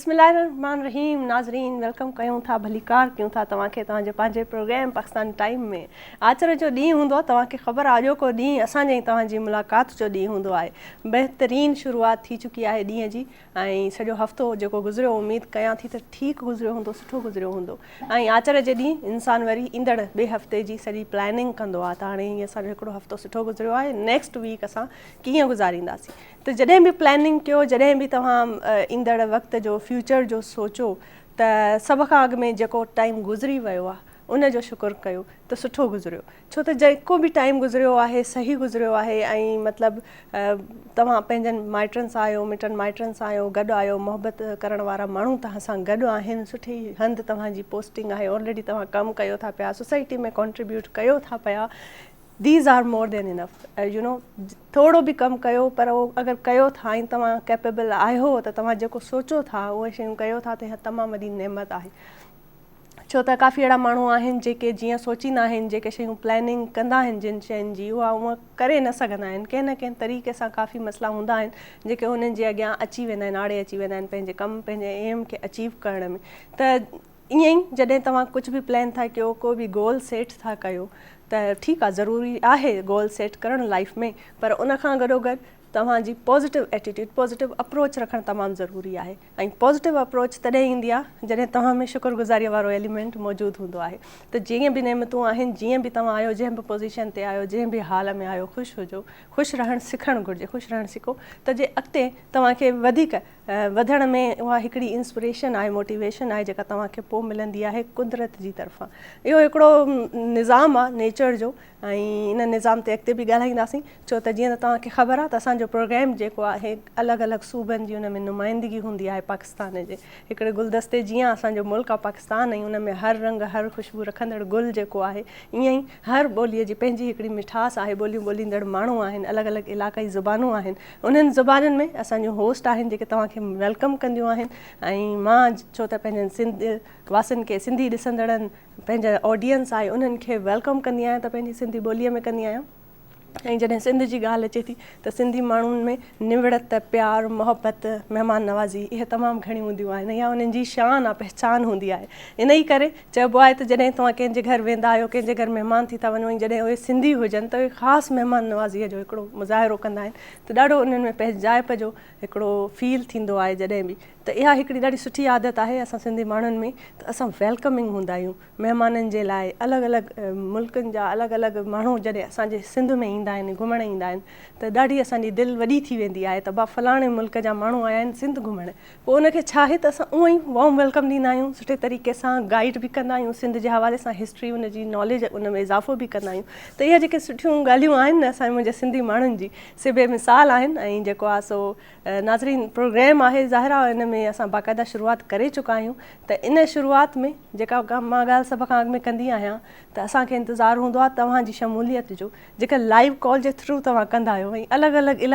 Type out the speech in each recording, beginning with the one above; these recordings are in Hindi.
बिस्मिल्लाहिर्रहमानिर्रहीम नाज़रीन वेलकम कयूं था भलीकार कयूं था तव्हांखे तव्हांजे पंहिंजे प्रोग्राम पाकिस्तान टाइम में आचर जो ॾींहुं हूंदो आहे तव्हांखे ख़बर आहे अॼोको ॾींहुं असांजे तव्हांजी मुलाक़ात जो ॾींहुं हूंदो आहे बहितरीनु शुरूआति थी चुकी आहे ॾींहं जी ऐं सॼो हफ़्तो जेको गुज़रियो उमेद कयां थी त ठीकु गुज़रियो हूंदो सुठो गुज़रियो हूंदो ऐं आचर जे ॾींहुं इंसानु वरी ईंदड़ ॿिए हफ़्ते जी सॼी प्लैनिंग कंदो आहे त हाणे हीअं असांजो हिकिड़ो हफ़्तो सुठो गुज़रियो आहे नेक्स्ट वीक असां कीअं गुज़ारींदासीं त जॾहिं बि प्लैनिंग कयो जॾहिं बि तव्हां ईंदड़ वक़्त जो फ्यूचर जो सोचो त सभ खां अॻु में जेको टाइम गुज़री वियो आहे उन जो शुक्र कयो त सुठो गुज़रियो छो त जेको बि टाइम गुज़रियो आहे सही गुज़रियो आहे ऐं मतिलबु तव्हां पंहिंजनि माइटनि सां आहियो मिटनि माइटनि सां आहियो गॾु आहियो मोहबत करण वारा माण्हू तव्हां सां गॾु आहिनि सुठी हंधि तव्हांजी पोस्टिंग आहे ऑलरेडी तव्हां कमु कयो था पिया सोसाइटी में कॉन्ट्रीब्यूट कयो था पिया these are more than enough you know थोरो बि कमु कयो पर उहो अगरि कयो था ऐं तव्हां कैपेबल आहियो त तव्हां जेको सोचो था उहे शयूं कयो था त इहा तमामु वॾी नेमत आहे छो त काफ़ी अहिड़ा माण्हू आहिनि जेके जीअं सोचींदा आहिनि जेके शयूं प्लैनिंग कंदा आहिनि जिन शयुनि जी उहा उहा करे न सघंदा आहिनि कंहिं न कंहिं तरीक़े सां काफ़ी मसइला हूंदा आहिनि जेके उन्हनि जे अॻियां अची वेंदा आहिनि आड़े अची वेंदा आहिनि पंहिंजे कमु पंहिंजे एम खे अचीव करण में त ईअं ई जॾहिं तव्हां कुझु बि प्लैन था कयो को बि गोल सेट था कयो त ठीकु आहे ज़रूरी आहे गोल सेट करणु लाइफ में पर उन खां गॾोगॾु तव्हांजी पॉज़िटिव एटीट्यूड पॉज़िटिव अप्रोच रखणु तमामु ज़रूरी आहे ऐं पॉज़िटिव अप्रोच तॾहिं ईंदी आहे जॾहिं तव्हां में शुक्रगुज़ारीअ वारो एलिमेंट मौजूदु हूंदो आहे त जीअं बि नेमतूं आहिनि जीअं बि तव्हां आहियो जंहिं बि पोज़ीशन ते आहियो जंहिं बि हाल में आहियो ख़ुशि हुजो ख़ुशि रहणु सिखणु घुरिजे ख़ुशि रहणु सिखो त जे अॻिते तव्हांखे वधीक वधण में उहा हिकिड़ी इंस्पिरेशन आहे मोटिवेशन आहे जेका तव्हांखे पोइ मिलंदी आहे कुदरत जी तरफ़ां इहो हिकिड़ो निज़ाम आहे नेचर जो ऐं इन निज़ाम ते अॻिते बि ॻाल्हाईंदासीं छो त जीअं त तव्हांखे ख़बर आहे त असांजो प्रोग्राम जेको आहे अलॻि अलॻि सूबनि जी उन में नुमाइंदगी हूंदी आहे पाकिस्तान जे हिकिड़े गुलदस्ते जीअं असांजो मुल्क आहे पाकिस्तान ऐं उन में हर रंग हर ख़ुशबू रखंदड़ गुल जेको आहे ईअं ई हर ॿोलीअ जी पंहिंजी हिकिड़ी मिठास आहे ॿोलियूं ॿोलींदड़ माण्हू आहिनि अलॻि अलॻि इलाक़ाई ज़ुबानूं आहिनि उन्हनि ज़ुबाननि में असांजो होस्ट आहिनि जेके तव्हांखे वेलकम कंदियूं आहिनि ऐं मां छो त पंहिंजनि सिंध वासियुनि खे सिंधी ॾिसंदड़नि पंहिंजा ऑडियंस आहे उन्हनि खे वेलकम कंदी आहियां त पंहिंजी सिंधी ॿोलीअ में कंदी आहियां ऐं जॾहिं सिंध जी ॻाल्हि अचे थी त सिंधी माण्हुनि में निवड़त प्यारु मोहबत महिमान नवाज़ी इहे तमामु घणियूं हूंदियूं आहिनि या उन्हनि जी शान आहे पहचान हूंदी आहे इन ई करे चइबो आहे त जॾहिं तव्हां कंहिंजे घर वेंदा आहियो कंहिंजे घर महिमान थी था वञो ऐं जॾहिं उहे सिंधी हुजनि त उहे ख़ासि महिमान नवाज़ीअ जो हिकिड़ो मुज़ाहिरो कंदा आहिनि त ॾाढो उन्हनि में पंहिंजाइप जो हिकिड़ो फील थींदो आहे जॾहिं बि त इहा हिकिड़ी ॾाढी सुठी आदत आहे असां सिंधी माण्हुनि में त असां वेलकमिंग हूंदा आहियूं महिमाननि जे लाइ अलॻि अलॻि मुल्कनि जा अलॻि अलॻि माण्हू जॾहिं असांजे सिंध में ईंदा आहिनि घुमणु ईंदा आहिनि त ॾाढी असांजी दिलि वॾी थी वेंदी आहे त भाउ फलाणे मुल्क जा माण्हू आया आहिनि सिंध घुमणु पोइ उनखे छा आहे त असां उअं ई वॉर्म वेलकम ॾींदा आहियूं सुठे तरीक़े सां गाइड बि कंदा आहियूं सिंध जे हवाले सां हिस्ट्री उनजी नॉलेज उन में इज़ाफ़ो बि कंदा आहियूं त इहे जेके सुठियूं ॻाल्हियूं आहिनि न असांजे मुंहिंजे सिंधी माण्हुनि जी से बेमिसाल आहिनि ऐं जेको आहे सो नाज़रीन प्रोग्राम आहे ज़ाहिरा इन में असां बाक़ाइदा शुरूआति करे चुका आहियूं त इन शुरूआति में जेका मां ॻाल्हि सभ खां अॻु में कंदी आहियां त असांखे इंतज़ारु हूंदो आहे तव्हांजी शमूलियत जो जेका लाइव कॉल जे थ्रू तव्हां कंदा आहियो ऐं अलॻि अलॻि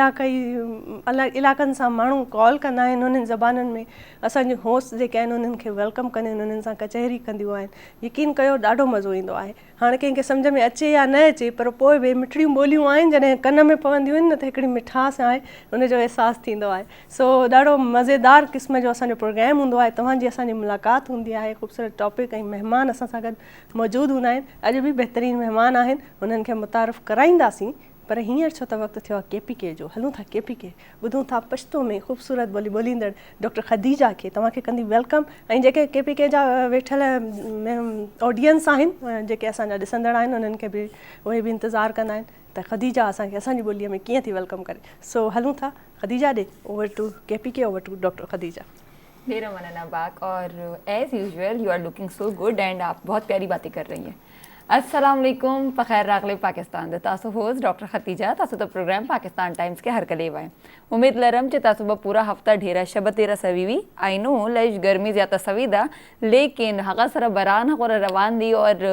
अलॻि इलाइक़नि सां माण्हू कॉल कंदा आहिनि उन्हनि ज़बाननि में असांजो होस्ट जेके आहिनि उन्हनि खे वेलकम कंदियूं आहिनि उन्हनि सां कचहरी कंदियूं आहिनि यकीन कयो ॾाढो मज़ो ईंदो आहे हाणे कंहिंखे सम्झ में अचे या न अचे पर पोइ बि मिठड़ियूं ॿोलियूं आहिनि जॾहिं कन में पवंदियूं आहिनि न त हिकिड़ी मिठास आहे उनजो अहसासु थींदो आहे सो ॾाढो मज़ेदार क़िस्म जो असांजो प्रोग्राम हूंदो आहे तव्हांजी असांजी मुलाक़ात हूंदी आहे ख़ूबसूरत टॉपिक ऐं महिमान असां सां गॾु मौजूदु हूंदा आहिनि अॼु बि बहितरीनु महिमान आहिनि उन्हनि खे मुतारिफ़ कराईंदासीं पर हींअर छो त वक़्तु थियो आहे KPK जो हलूं था KPK ॿुधूं था पछतो में ख़ूबसूरत ॿोली ॿोलींदड़ डॉक्टर ख़दीजा खे तव्हांखे कंदी वेलकम ऐं जेके KPK जा वेठल ऑडियंस आहिनि जेके असांजा ॾिसंदड़ आहिनि उन्हनि खे बि उहे बि इंतज़ारु कंदा आहिनि त ख़दीजा असांखे असांजी ॿोलीअ में कीअं थी वेलकम करे सो हलूं था ख़दीजा ॾे over to KPK over to doctor Khadija मेरा मनना बाक और as usual you are looking so good and आप बहुत प्यारी बातें कर रही हैं अस्सलाम वालेकुम पखैर रागले पाकिस्तान द तासु होस्ट डॉक्टर खतीजा तासु द प्रोग्राम पाकिस्तान टाइम्स के हर कले वाए उम्मीद लरम च तासु पूरा हफ्ता ढेरा शब तेरा सवीवी आई नो लज गर्मी ज़्यादा सवीदा लेकिन हगा सर बरान और रवान दी और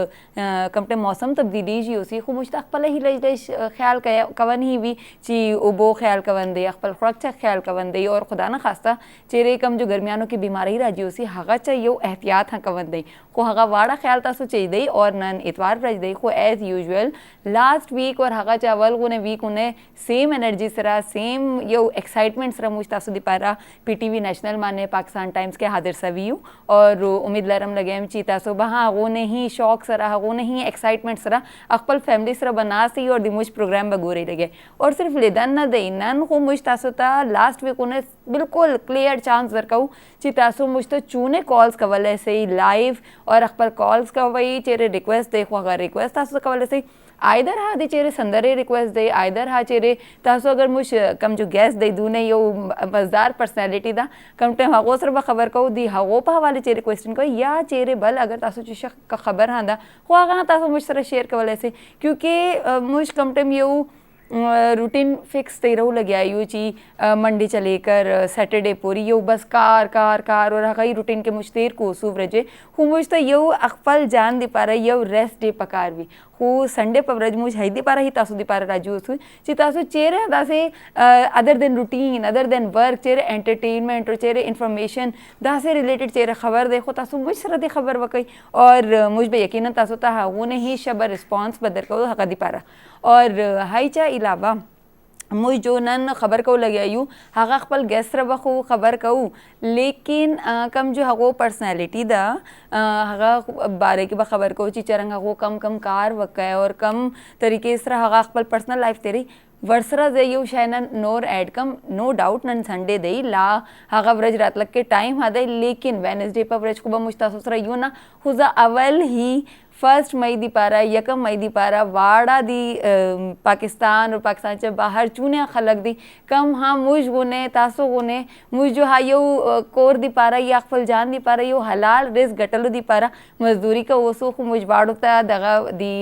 कमटे मौसम तब्दीली जी उसी खु मुश्तकल ही लज लज ख्याल कवन ही भी ची उबो ख्याल कवन दे अखपल खुरक ख्याल कवन दे और खुदा न खास्ता चेरे कम जो गर्मियानों की बीमारी राजी उसी हगा चाहिए एहतियात हाँ कवन दे को हगा वाड़ा ख्याल तासु चाहिए और नन इतवार इतवार रज देखो एज यूजुअल लास्ट वीक और हगा चावल गुने वीक उन्हें सेम एनर्जी सरा सेम यो एक्साइटमेंट सरा मुझ तासु दी पारा पीटीवी नेशनल माने पाकिस्तान टाइम्स के हाजिर सवीयू और उम्मीद लरम लगे हम चीता सो बहा वो नहीं शौक सरा वो नहीं एक्साइटमेंट सरा अकपल फैमिली सरा बना सी और दिमुज प्रोग्राम बगोरे लगे और सिर्फ लेदन न दे नन को मुझ तासु ता लास्ट वीक उन्हें बिल्कुल क्लियर चांस दरकाऊ चितासो मुझ तो चूने कॉल्स कवले से ही लाइव और अकबर कॉल्स का वही चेरे रिक्वेस्ट देखो अगर रिक्वेस्ट तासो कवले से आइदर हा दी चेरे संदरे रिक्वेस्ट दे आइदर हा चेरे तासो अगर मुझ कम जो गैस दे दूने यो मजदार पर्सनैलिटी दा कम टाइम हगो सर खबर को दी हगो पा वाले चेरे क्वेश्चन को या चेरे बल अगर तासो चुशक का खबर हाँ दा हो आगा तासो मुझ सर शेयर कवले से क्योंकि मुझ कम टाइम यो रूटीन फिक्स ते रहू लगे आयु ची मंडे चलेकर सैटरडे पूरी यो बस कार और हई रूटीन के मुश्तेर को सूव रजे हूँ मुझ तो यो अकफल जान दे पा रहा यो रेस्ट डे पकार भी हूँ संडे पर रज मुझ हई दे पा रही तासु दे पा रहा राजू उसु ची तासु चेहरे दासे other than routine other than work चेहरे एंटरटेनमेंट और चेहरे इन्फॉर्मेशन दासे रिलेटेड चेहरे खबर देखो तासु मुझ सर दे खबर वकई और मुझ बे यकीनन तासु ता वो नहीं शबर रिस्पॉन्स बदर को हका दे पा रहा और हाई चा इलावा मुझ जो नन खबर को लगे आयु हगा खपल गेस्ट रबखू खबर कहू लेकिन कम जो हगो पर्सनैलिटी दा हगा बारे की खबर को चिचरंग हगो कम कार वक़ और कम तरीके से हगा खपल पर्सनल लाइफ तेरी वर्सरा जे यू शायन नोर ऐड कम नो डाउट नन संडे दे ला हगा व्रज रात लग के टाइम हादे लेकिन वेनसडे पर व्रज को मुश्ता ससरा यू ना हुजा अवल ही 1 मई दी पारा 1 मई दी पारा वाड़ा दी पाकिस्तान और पाकिस्तान से बाहर चूने खलक दी कम हाँ मुझ गुने तासो गुने मुझ जो हाँ यो कोर दी पारा या अकफल जान दी पारा यो हलाल रिस्क गटलो दी पारा मजदूरी का ओसो मुझ वाड़ोता दगा दी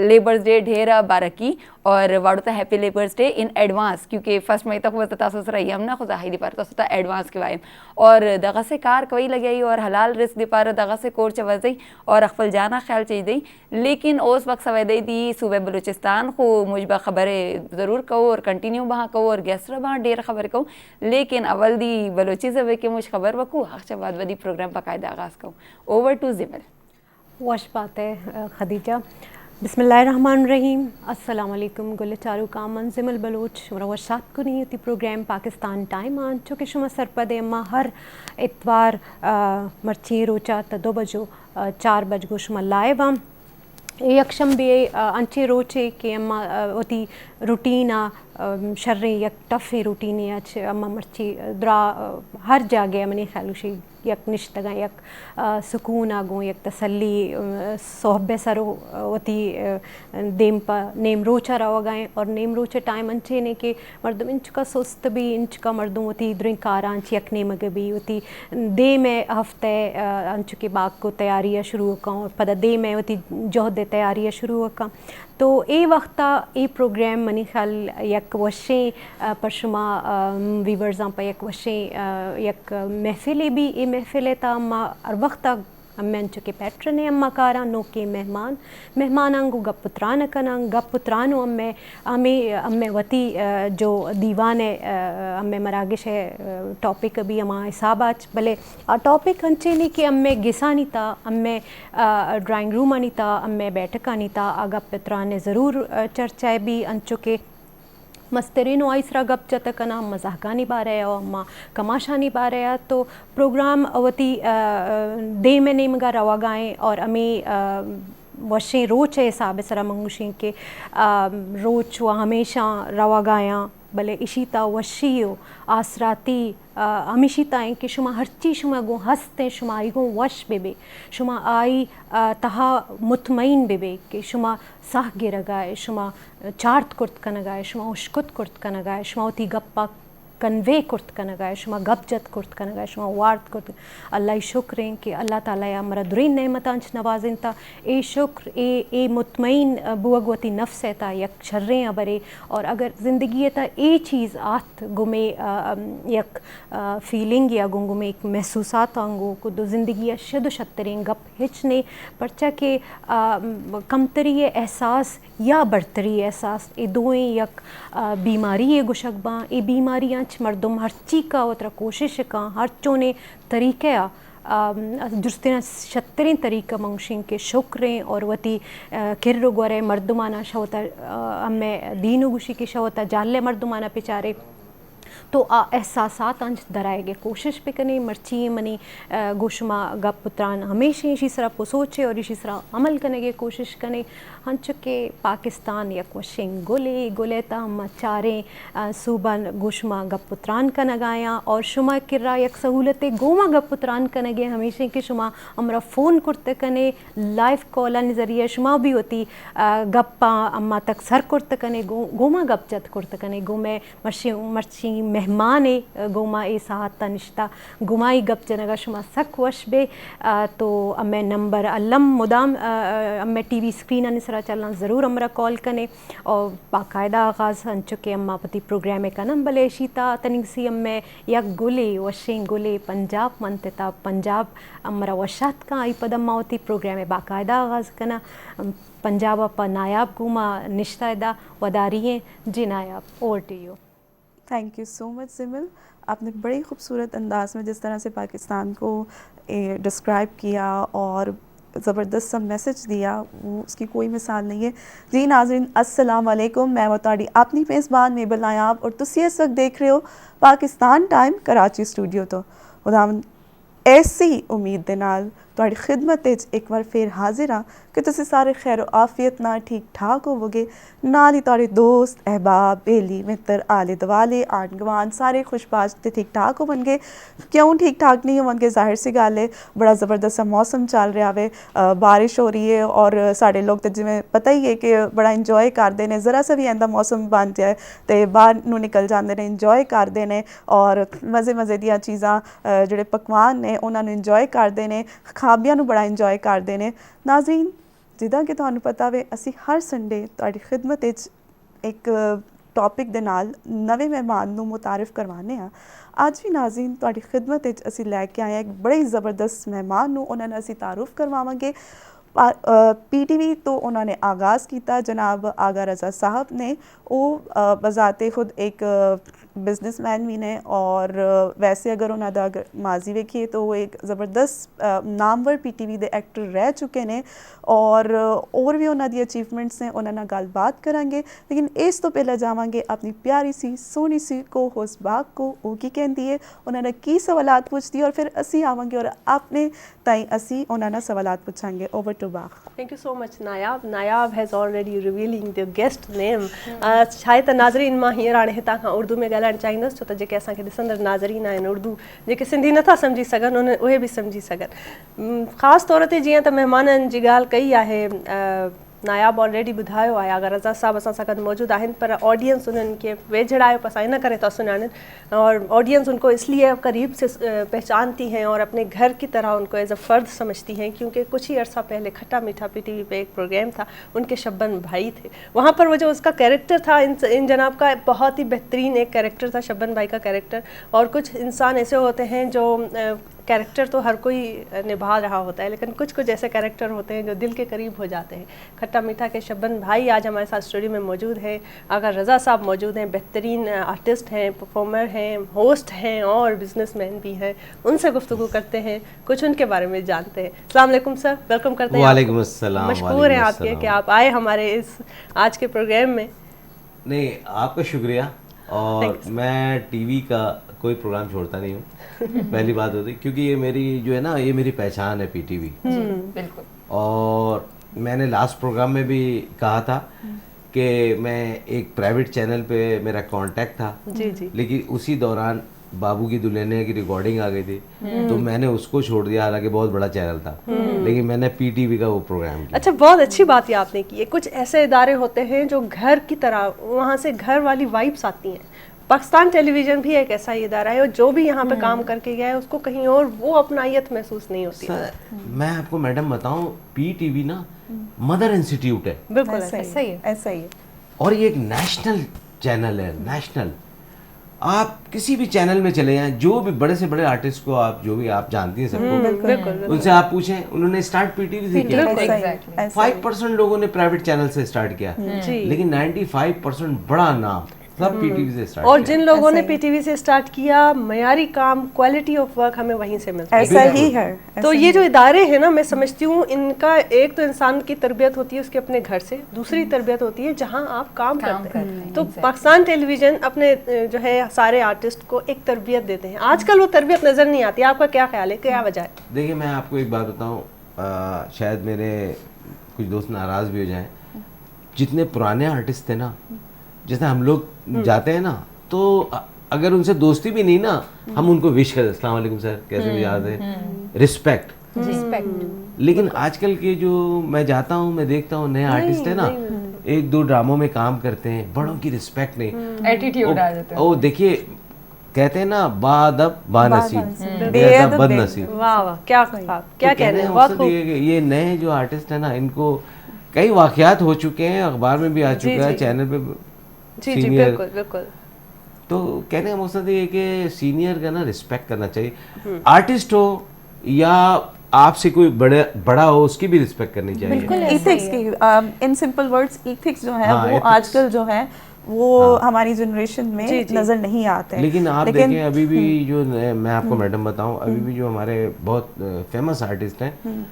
लेबर्स डे ढेरा बारकी और वाड़ोता happy labour's day in advance क्योंकि 1 मई तक वह तासो सरा हम ना खुदा ही दी पारा तासो एडवांस के वाइम और दगा से कार कवई लगे और हलाल रिस्क दी पारा दगा से कोर चवजई और अकफल जाना ख्याल चाहिए लेकिन उस वक्त सवैदे दी सूबे बलूचिस्तान को मुझबा खबरें ज़रूर कहो और कंटिन्यू वहाँ कहो और गेस्ट वहाँ ढेर खबर कहो लेकिन अवल दी बलूची जब के मुझ खबर वकू अच्छा बाद वदी प्रोग्राम बाकायदा आगाज़ कहो ओवर टू जिमल वश बात है खदीजा बिस्मिल्लाहिर्रहमानिर्रहीम अस्सलाम वालेकुम गुल चारू कामन जिमल बलूच वशात को नहीं होती प्रोग्राम पाकिस्तान टाइम आन चूँकि शुमा सरपदे अम्मा हर इतवार मर्ची रोचा तो 2 बजो 4 बजगो शुमा लाइव आम यक्षम भी अंचे रोचे कि अम्मा होती रूटीन आ शर्रे यक टफ़े रूटीन आज अम्मा मर्ची द्रा हर जगह मनी ख्यालुशी यक निश्तगा यक सुकून आगो यक तसल्ली सोहबे सरो होती देम पा नेम रोचा रवा गए और नेम रोचे टाइम अंचे ने कि मर्दम इंच का सुस्त भी इंच का मर्दों होती द्रिंक कारांच यक नेम भी होती दे में हफ्ते अंच के बाग को तैयारियाँ शुरू का और पता दे में होती जोहदे तैयारियाँ शुरू का तो ए वक्ता ए प्रोग्राम मनी ख्याल यक वशे परशुमा वीवर्स पर यक वशे यक महफिल भी ए महफिल ता अम्मा हर वक्ता अम्मे चुके पैट्रन है अम्मा कारा नो के मेहमान आंगू गपुत्रान कनांग गपुत्रानो अम्मे अम्मे वती जो दीवान है अम्मे मरागिश है टॉपिक भी अम्मा हिसाब आज भले टॉपिक अंचे नहीं कि अम्मे गिसानीता अम्मे ड्राइंग रूम अनिता अम्मे बैठक अनिता आगा पुत्रान ज़रूर चर्चा भी अंचुके मस्तरीनो आइसरा गप चतकना मजाकानी बारे अम्मा कमाशानी बारे तो प्रोग्राम अवती दे में नेमगा रवा गाएँ और अमी वशें रोच है हिसाब सरा मंगुशी के रोच व हमेशा रवा गाया भले इशिता वशियो आसराती हमेशिताएँ कि शुमा हरची शुमा गो हंसते शुमा आई गो वश बेबे शुमा आई तहा मुतमईन बेबे कि शुमा साह गिर गाए शुमा चार्त कुर्त कन गाए शुमा उश्कुत कुर्त कन गाए शुमा उती गप्पा कन्वे कुर्त कन गाए शुमा गपजत कुर्त कन गाए शुमा वार्त कुर्त अल्लाह शुक्र कि अल्लाह ताला या मरा दुरीन नेमतांच नवाजिन ता ए शुक्र ए मुतमईन बुअगवती नफ्स है ता यक शर्रें अबरे और अगर ज़िंदगी ता ए चीज़ आत गुमे यक फीलिंग या गुमे एक महसूसात आंगो को दो ज़िंदगी शद शतरें गप हिचने परचा के कमतरी एहसास या बढ़तरी एहसास ए दोएं यक बीमारी ए गुशकबा ए बीमारियाँ मर्दम हर ची का उतरा कोशिश का हर चोने तरीके जुस्तिना 70 तरीका मंगशिंग के शुक्रें और वती किर्रो गोरे मर्दुमाना शवता हमें दीनु गुशी की शवता जाले मर्दुमाना पिचारे तो एहसासात अंज दराएगे कोशिश पे कने मर्ची मनी गोशमा गप पुत्रान हमेशा इसी तरह सोचे और इसी तरह अमल करने की कोशिश कने हंच के पाकिस्तान यक वशिंग गोले गोलेता हम चारें सूबन गोशमा गप पुत्रान का नगाया और शुमा किर्रा यक सहूलते गोमा गप पुत्रान का नगे हमेशा के शुमा हमरा फ़ोन करते कने लाइव कॉल नज़रिए शुमा भी होती गप्पा अम्मा तक सर करते कने गोमा गप जत करते कने गोमे मर्ची मर्ची मेहमान गोमा ए साहत निश्ता गुमाई गप जनगा शुमा सक वश बे तो अम्मे नंबर अलम मुदाम अम्मे टीवी स्क्रीन अनसरा चलना ज़रूर हमरा कॉल कने और बाकायदा आगाज़ हन चुके अम्मा पति प्रोग्राम का नम बले शीता तनिक सी अम्मे यक गुले वशिंग गुले पंजाब मनता पंजाब अमरा वशात का आई पद अम्मा होती प्रोग्राम बाकायदा आगाज़ कना पंजाब पर नायाब गुमा निश्ता वदारिये जी Nayab over to you. Thank you so much सिमिल, आपने बड़ी खूबसूरत अंदाज में जिस तरह से पाकिस्तान को डिस्क्राइब किया और ज़बरदस्त सा मैसेज दिया, वो उसकी कोई मिसाल नहीं है। जी नाज़रीन अस्सलाम वालेकुम, मैं वताड़ी अपनी मेज़बान मेबल नायाब और तुसी इस वक्त देख रहे हो पाकिस्तान टाइम कराची स्टूडियो। तो खुदावंद ऐसी उम्मीद दे नाल तुहाड़ी खिदमत विच एक बार फिर हाजिर हाँ कि तुसी सारे खैर आफियत ना ठीक ठाक होवोगे, नाल ही तुहाड़े दोस्त अहबाब बेली मित्र आले दवाले आंढ गवांढ सारे खुशबाश ते ठीक ठाक होवणगे। क्यों ठीक ठाक नहीं होवणगे, जाहिर सी गल है बड़ा ज़बरदस्त सा मौसम चल रहा है, बारिश हो रही है और साढ़े लोग तो जिवें पता ही है कि बड़ा इंजॉय करते हैं, ज़रा सा भी ऐसा मौसम बन जाए तो बाहर नूं निकल जाते हैं, इंजॉय करते हैं और मज़े मज़े दियां चीज़ां जिहड़े पकवान ने उन्होंने इंजॉय करते हैं, खाबियां नूं बड़ा इंजॉय करते हैं। नाज़रीन जिदा कि तुहानूं पता वे असी हर संडे तुहाडी खिदमत विच एक टॉपिक दे नाल नवे मेहमान नूं मुतारिफ करवाने आ। अज भी नाज़रीन तुहाडी खिदमत विच असी लैके आए एक बड़े ज़बरदस्त मेहमान नूं, उन्होंने असी तारुफ करवावांगे। PTV तो उन्होंने आगाज़ किया जनाब आगा रज़ा साहब ने, वो बज़ाते खुद एक बिजनेसमैन भी ने और वैसे अगर उन्होंने अगर माजी वेखिए तो वो एक ज़बरदस्त नामवर PTV दे एक्टर रह चुके ने और भी उन्होंने अचीवमेंट्स ने उन्होंने गलबात करांगे। लेकिन इस तो पहले जावांगे अपनी प्यारी सी सोहनी सी को होस्ट बाग को, वो की कहती है उन्होंने की सवालात पूछती और फिर असी आवांगे और अपने ताई असी उन्होंने सवालात पूछांगे। ओवर टू बाग। Thank you so much Nayab. Nayab has already revealing the guest name. शायद नाज़रीन मां हींअर हाणे हितां खां उर्दू में ॻाल्हाइणु चाहींदसि, छो त जेके असांखे ॾिसंदड़ नाज़रीन आहिनि उर्दू जेके सिंधी नथा सम्झी सघनि उहे बि सम्झी सघनि। ख़ासि तौर ते जीअं त महिमाननि जी ॻाल्हि कई आहे, नायाब ऑलरेडी ॿुधायो आहे, अगर रज़ा साहब असां सां गॾु मौजूदु आहिनि पर ऑडियंस उन्हनि खे वेझड़ायो पसां इन करे था सुञाणनि और ऑडियंस उनको इसलिए करीब से पहचानती हैं और अपने घर की तरह उनको एज अ फ़र्द समझती हैं, क्योंकि कुछ ही अर्सा पहले खट्टा मीठा PTV पे एक प्रोग्राम था, उनके शब्बन भाई थे, वहाँ पर वो जो उसका कैरेक्टर था इन जनाब का बहुत ही बेहतरीन एक कैरेक्टर था शब्बन भाई का कैरेक्टर। और कुछ इंसान ऐसे होते हैं जो कैरेक्टर तो हर कोई निभा रहा होता है, लेकिन कुछ कुछ ऐसे कैरेक्टर होते हैं जो दिल के करीब हो जाते हैं। खट्टा मीठा के शब्बन भाई आज हमारे साथ स्टूडियो में मौजूद हैं, अगर रज़ा साहब मौजूद हैं, बेहतरीन आर्टिस्ट हैं, परफॉर्मर हैं, होस्ट हैं और बिजनेसमैन भी हैं। उनसे गुफ्तगू करते हैं, कुछ उनके बारे में जानते हैं। अस्सलाम वालेकुम सर, वेलकम करते हैं। वालेकुम अस्सलाम। मशकूर हैं आपके कि आप आए हमारे इस आज के प्रोग्राम में। नहीं, आपका शुक्रिया। और मैं टीवी का कोई प्रोग्राम छोड़ता नहीं हूँ पहली बात होती, क्योंकि ये मेरी जो है ना, ये मेरी पहचान है PTV। बिल्कुल। और मैंने लास्ट प्रोग्राम में भी कहा था कि मैं एक प्राइवेट चैनल पे मेरा कांटेक्ट था जी। लेकिन उसी दौरान बाबू की दुल्हनिया की रिकॉर्डिंग आ गई थी तो मैंने उसको छोड़ दिया, हालांकि बहुत बड़ा चैनल था लेकिन मैंने PTV का वो प्रोग्राम किया। अच्छा, बहुत अच्छी बात ये आपने की है। कुछ ऐसे इदारे होते हैं जो घर की तरह, वहाँ से घर वाली वाइब्स आती हैं। पाकिस्तान टेलीविज़न भी एक ऐसा ही इदारा है और जो भी यहाँ पे काम करके गया है उसको कहीं और वो अपनायत महसूस नहीं होती है। मैं आपको मैडम बताऊं, PTV ना मदर इंस्टीट्यूट है। बिल्कुल ऐसा ही है। और ये एक नेशनल चैनल है, नेशनल। आप किसी भी चैनल में चले जाएं, जो भी बड़े से बड़े आर्टिस्ट को आप जो भी आप जानती हैं सबको, उनसे आप पूछें, उन्होंने स्टार्ट PTV से किया। 5% लोगों ने प्राइवेट चैनल से स्टार्ट किया, लेकिन 95% बड़ा नाम सब पीटीवी से स्टार्ट और जिन लोगों ने पीटीवी से स्टार्ट किया, मयारी काम, क्वालिटी ऑफ वर्क हमें वहीं से मिलता है। ऐसा ही है। तो ये जो इदारे हैं ना, मैं समझती हूँ इनका एक तो इंसान की तरबियत होती है उसके अपने घर से, दूसरी तरबियत होती है जहाँ आप काम करते हैं। तो पाकिस्तान टेलीविजन अपने जो है सारे आर्टिस्ट को एक तरबियत देते हैं। आजकल वो तरबियत नज़र नहीं आती, आपका क्या ख्याल है, क्या वजह है? देखिए मैं आपको एक बात बताऊँ, शायद मेरे कुछ दोस्त नाराज़ भी हो जाएं, जितने पुराने आर्टिस्ट थे ना, जैसे हम लोग जाते हैं ना, तो अगर उनसे दोस्ती भी नहीं ना, हम उनको विश करते, अस्सलाम वालेकुम सर, कैसे भी याद है, रिस्पेक्ट। लेकिन आजकल के जो मैं जाता हूँ, मैं देखता हूँ नए आर्टिस्ट है ना, एक दो ड्रामों में काम करते हैं, बड़ों की रिस्पेक्ट नहीं, एटीट्यूड आ जाता है। ओ देखिए कहते हैं ना, बादब बानसीब, बेअदब बदनसीब। वाह वाह, क्या क्या कह रहे हैं, बहुत खूब। ये नए जो आर्टिस्ट है ना, इनको कई वाकयात हो चुके हैं, अखबार में भी आ चुका है, चैनल पे जी जी बिल्कुल बिल्कुल। तो कहने का मकसद ये है कि सीनियर का ना रिस्पेक्ट करना चाहिए, आर्टिस्ट हो या आपसे कोई बड़ा हो, उसकी भी रिस्पेक्ट करनी चाहिए। बिल्कुल एथिक्स की, इन सिंपल वर्ड्स एथिक्स जो है हाँ, वो ethics। आजकल जो है वो हमारी जनरेशन में नजर नहीं आते हैं। लेकिन आप देखें अभी भी जो मैं आपको मैडम बताऊं, अभी भी जो हमारे बहुत फेमस आर्टिस्ट हैं,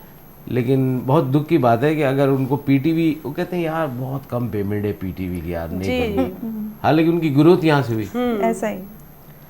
लेकिन बहुत दुख की बात है कि अगर उनको पीटीवी, वो कहते हैं यार बहुत कम पेमेंट है पीटीवी की, यार नहीं करूंगा। हालांकि उनकी ग्रोथ यहाँ से हुई। ऐसा ही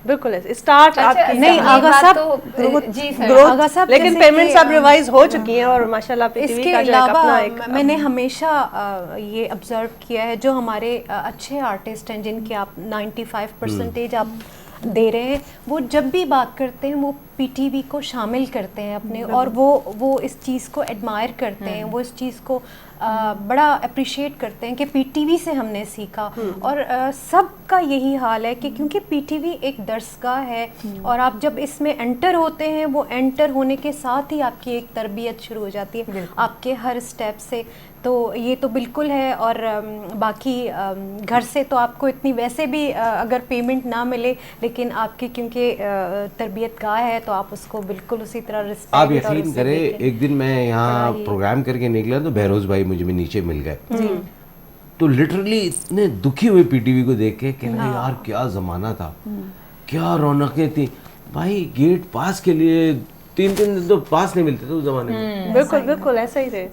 बिल्कुल है, स्टार्ट आपकी नहीं, आगा साहब जी सर, आगा साहब, लेकिन पेमेंट्स अब रिवाइज हो चुकी हैं और माशाल्लाह पीटीवी इसके का जो है अलावा अपना एक मैंने हमेशा ये ऑब्जर्व किया है, जो हमारे अच्छे आर्टिस्ट हैं जिनके आप 95% आप दे रहे हैं, वो जब भी बात करते हैं वो पीटीवी को शामिल करते हैं अपने, और वो इस चीज़ को एडमायर करते हैं, वो इस चीज़ को बड़ा अप्रिशिएट करते हैं कि पीटीवी से हमने सीखा। और सबका यही हाल है कि क्योंकि पीटीवी एक दर्सगाह है, और आप जब इसमें एंटर होते हैं, वो एंटर होने के साथ ही आपकी एक तरबियत शुरू हो जाती है आपके हर स्टेप से। तो ये तो बिल्कुल है। और बाकी घर से तो आपको इतनी वैसे भी अगर पेमेंट ना मिले, लेकिन आपकी क्योंकि तरबियत गाह है तो आप उसको बिल्कुल उसी तरह रिस्पेक्ट। आप यकीन करें, एक दिन मैं यहाँ प्रोग्राम करके निकला तो बहरोज भाई मुझे नीचे मिल गए, तो लिटरली इतने दुखी हुए पीटीवी को देख के, कहना यार क्या जमाना था, क्या रौनकें थी भाई, गेट पास के लिए 3-3 दिन तो पास नहीं मिलते थे उस जमाने में। बिल्कुल बिल्कुल ऐसा ही थे।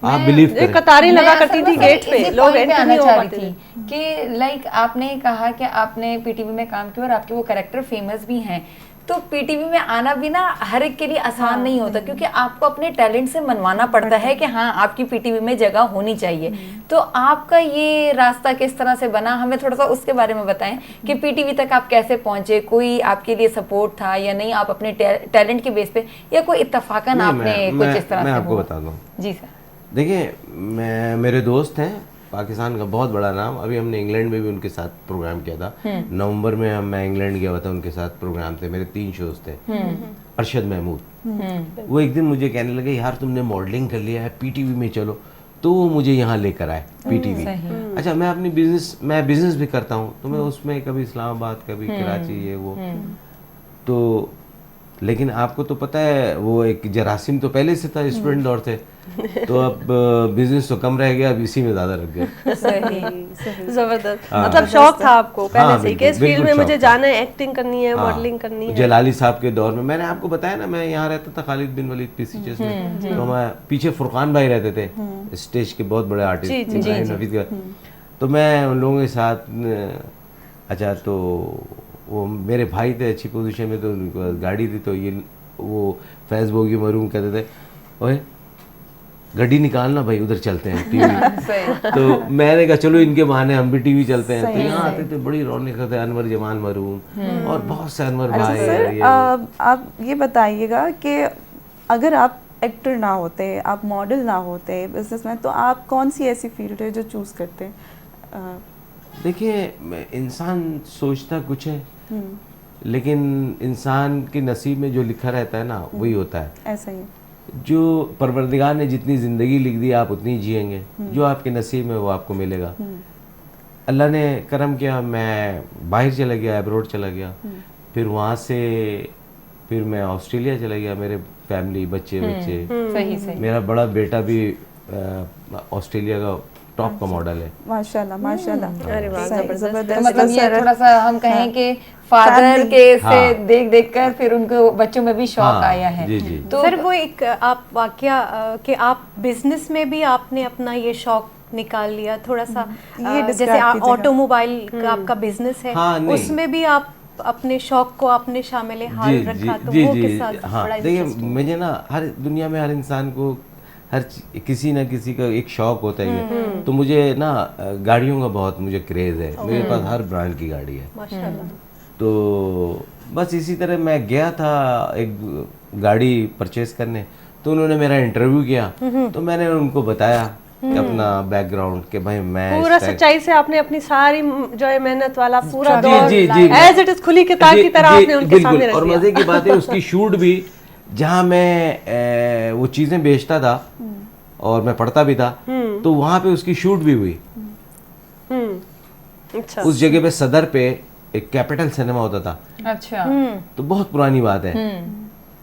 आप बिलीव करें, कतारें लगा करती थी गेट पे, लोग एंटर नहीं हो पाते थे। कि लाइक आपने कहा कि आपने पीटीवी में काम किया और आपके वो कैरेक्टर फेमस भी हैं, तो पीटीवी में आना भी ना हर एक के लिए आसान नहीं होता, क्योंकि आपको अपने टैलेंट से मनवाना पड़ता है कि हाँ आपकी पीटीवी में जगह होनी चाहिए। तो आपका ये रास्ता किस तरह से बना, हमें थोड़ा सा उसके बारे में बताएं कि पीटीवी तक आप कैसे पहुंचे, कोई आपके लिए सपोर्ट था या नहीं, आप अपने टैलेंट के बेस पे, या कोई इत्तफाकन आपने कुछ इस तरह से? मैं आपको बता दूं, जी सर। देखिए मेरे दोस्त हैं पाकिस्तान का बहुत बड़ा नाम, अभी हमने इंग्लैंड में भी उनके साथ प्रोग्राम किया था, नवंबर में मैं इंग्लैंड गया हुआ था, उनके साथ प्रोग्राम थे, मेरे 3 शोज थे। अरशद महमूद, वो एक दिन मुझे कहने लगे यार तुमने मॉडलिंग कर लिया है, पीटीवी में चलो, तो वो मुझे यहाँ लेकर आए पीटीवी। अच्छा मैं अपनी बिजनेस भी करता हूँ, तो मैं उसमें कभी इस्लामाबाद, कभी कराची, ये वो, तो लेकिन आपको तो पता है वो एक जरासीम तो पहले से था, स्टूडेंट दौर थे, तो अब बिजनेस तो कम रह गया, अब इसी में ज्यादा लग गया। सही जबरदस्त। मतलब शौक था आपको पहले से कि इस फील्ड में मुझे जाना है, एक्टिंग करनी है, मॉडलिंग करनी है। जलाली साहब के दौर में मैंने आपको बताया ना, मैं यहाँ रहता था खालिद बिन वलीद पीसीचेस में, तो मैं पीछे फुरकान भाई रहते थे, स्टेज के बहुत बड़े आर्टिस्ट, इब्राहिम हफीज का, तो मैं उन लोगों के साथ, अच्छा तो वो मेरे भाई थे अच्छी पोजीशन में, तो उनके पास गाड़ी थी, तो ये वो फैज बोगी मरूम कहते थे, ओए गड्डी निकालना भाई उधर चलते हैं टीवी। तो मैंने कहा चलो इनके बहाने हम भी टीवी चलते हैं, तो यहाँ आते थे, बड़ी रौनक थे, अनवर जमान मरूम और बहुत से अनवर भाई। सर आप ये बताइएगा कि अगर आप एक्टर ना होते, आप मॉडल ना होते, बिजनेसमैन, तो आप कौन सी ऐसी फील्ड है जो चूज़ करते हैं? देखिए इंसान सोचता कुछ है, लेकिन इंसान के नसीब में जो लिखा रहता है ना वही होता है। ऐसा ही जो परवरदिगार ने जितनी ज़िंदगी लिख दी आप उतनी जिएंगे, जो आपके नसीब में वो आपको मिलेगा। अल्लाह ने करम किया, मैं बाहर चला गया, अब्रॉड चला गया, फिर वहाँ से फिर मैं ऑस्ट्रेलिया चला गया, मेरे फैमिली बच्चे सही। मेरा बड़ा बेटा भी ऑस्ट्रेलिया का टॉप का मॉडल है। माशाल्लाह माशाल्लाह। अरे वाह, सही, जबरदस्त। तो जबरदस्त। मतलब ये सर, थोड़ा सा हम कहें कि फादर Family। के से हाँ। देख देख कर फिर उनको बच्चों में भी शौक हाँ, आया है। जी, जी। तो सर वो एक आप वाकया कि आप बिजनेस में भी आपने अपना ये शौक निकाल लिया थोड़ा सा, ये जैसे describe आप कीजिएगा। ऑटोमोबाइल का आपका बिजनेस है, हाँ, नहीं। उसमें भी आप अपने शौक को आपने शामिल हाल जी रखा, तो जी वो जी किस्सा हाँ, बड़ा देखिए इंटरेस्टिंग। मुझे ना हर दुनिया में हर इंसान को किसी ना किसी का एक शौक होता है। तो मुझे ना गाड़ियों का बहुत मुझे क्रेज़ है, मेरे पास हर ब्रांड की गाड़ी है। माशाल्लाह। तो बस इसी तरह मैं गया था एक गाड़ी परचेज करने, तो उन्होंने मेरा इंटरव्यू किया, तो मैंने उनको बताया कि अपना बैकग्राउंड कि भाई मैं पूरा इस टाइप- सच्चाई से आपने अपनी सारी जो है मेहनत वाला पूरा जी, दौर जी, जी, एज इट इज खुली किताब की तरह आपने उनके बिल्कुल। सामने रख और दिया। मजे की बात है उसकी शूट भी जहाँ मैं वो चीज़ें बेचता था और मैं पढ़ता भी था, तो वहाँ पे उसकी शूट भी हुई। अच्छा। उस जगह पे सदर पे एक कैपिटल सिनेमा होता था, अच्छा। तो बहुत पुरानी बात है,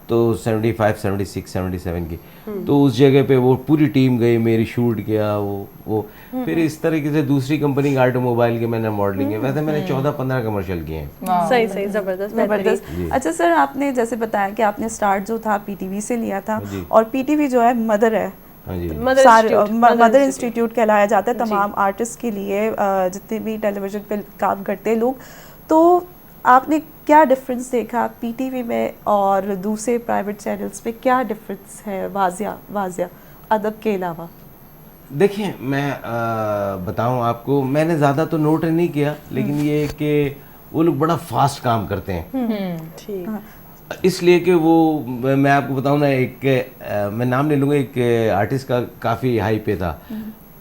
तो 75 76 77 की। तो उस जगह पे वो पूरी टीम गई, मेरी शूट किया वो फिर इस तरीके से दूसरी कंपनी का ऑटोमोबाइल के मैंने मॉडलिंग है, वैसे मैंने 14-15 कमर्शियल किए हैं। सही सही, जबरदस्त बेहतरीन। जबरदस्त। अच्छा सर, आपने जैसे बताया कि आपने स्टार्ट जो था पीटीवी से लिया था, जी। और पीटीवी जो है मदर है, हाँ जी। मदर सारे इंस्टीट्यूट, मदर इंस्टीट्यूट कहलाया जाता है तमाम आर्टिस्ट के लिए, जितने भी टेलीविज़न पे काम करते हैं लोग। तो आपने क्या डिफरेंस देखा पीटीवी में और दूसरे प्राइवेट चैनल्स में, क्या डिफरेंस है वाजिया अदब के अलावा? देखिए मैं बताऊं आपको, मैंने ज़्यादा तो नोट नहीं किया, लेकिन ये कि वो लोग बड़ा फास्ट काम करते हैं, ठीक। इसलिए कि वो मैं आपको बताऊं ना, मैं नाम नहीं लूँगा, एक आर्टिस्ट का काफ़ी हाई पे था,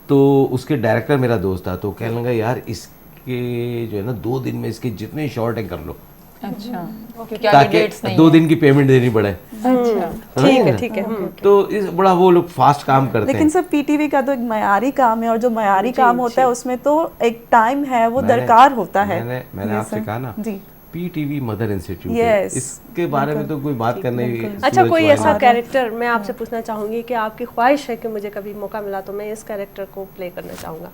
तो उसके डायरेक्टर मेरा दोस्त था, तो कहने लगा यार इसके जो है ना 2 दिन में इसके जितने शॉर्ट हैं कर लो, अच्छा, क्योंकि आगे ताकि डेट्स नहीं 2 दिन की पेमेंट देनी पड़े। अच्छा। ठीक है ठीक है। तो इस बड़ा वो लोग फास्ट काम करते लेकिन हैं। सर पीटीवी का तो एक मयारी काम है, और जो मयारी काम होता है उसमें तो एक टाइम है, वो मैंने- दरकार होता है। मैंने ये आपसे सर। कहा ना, जी। पीटीवी मदर इंस्टीट्यूट Yes, इसके बारे में तो कोई बात करने की अच्छा, सूरज कोई हुआ ऐसा नहीं। कैरेक्टर मैं आपसे पूछना चाहूंगी कि आपकी ख्वाहिश है कि मुझे कभी मौका मिला तो मैं इस कैरेक्टर को प्ले करना चाहूँगा।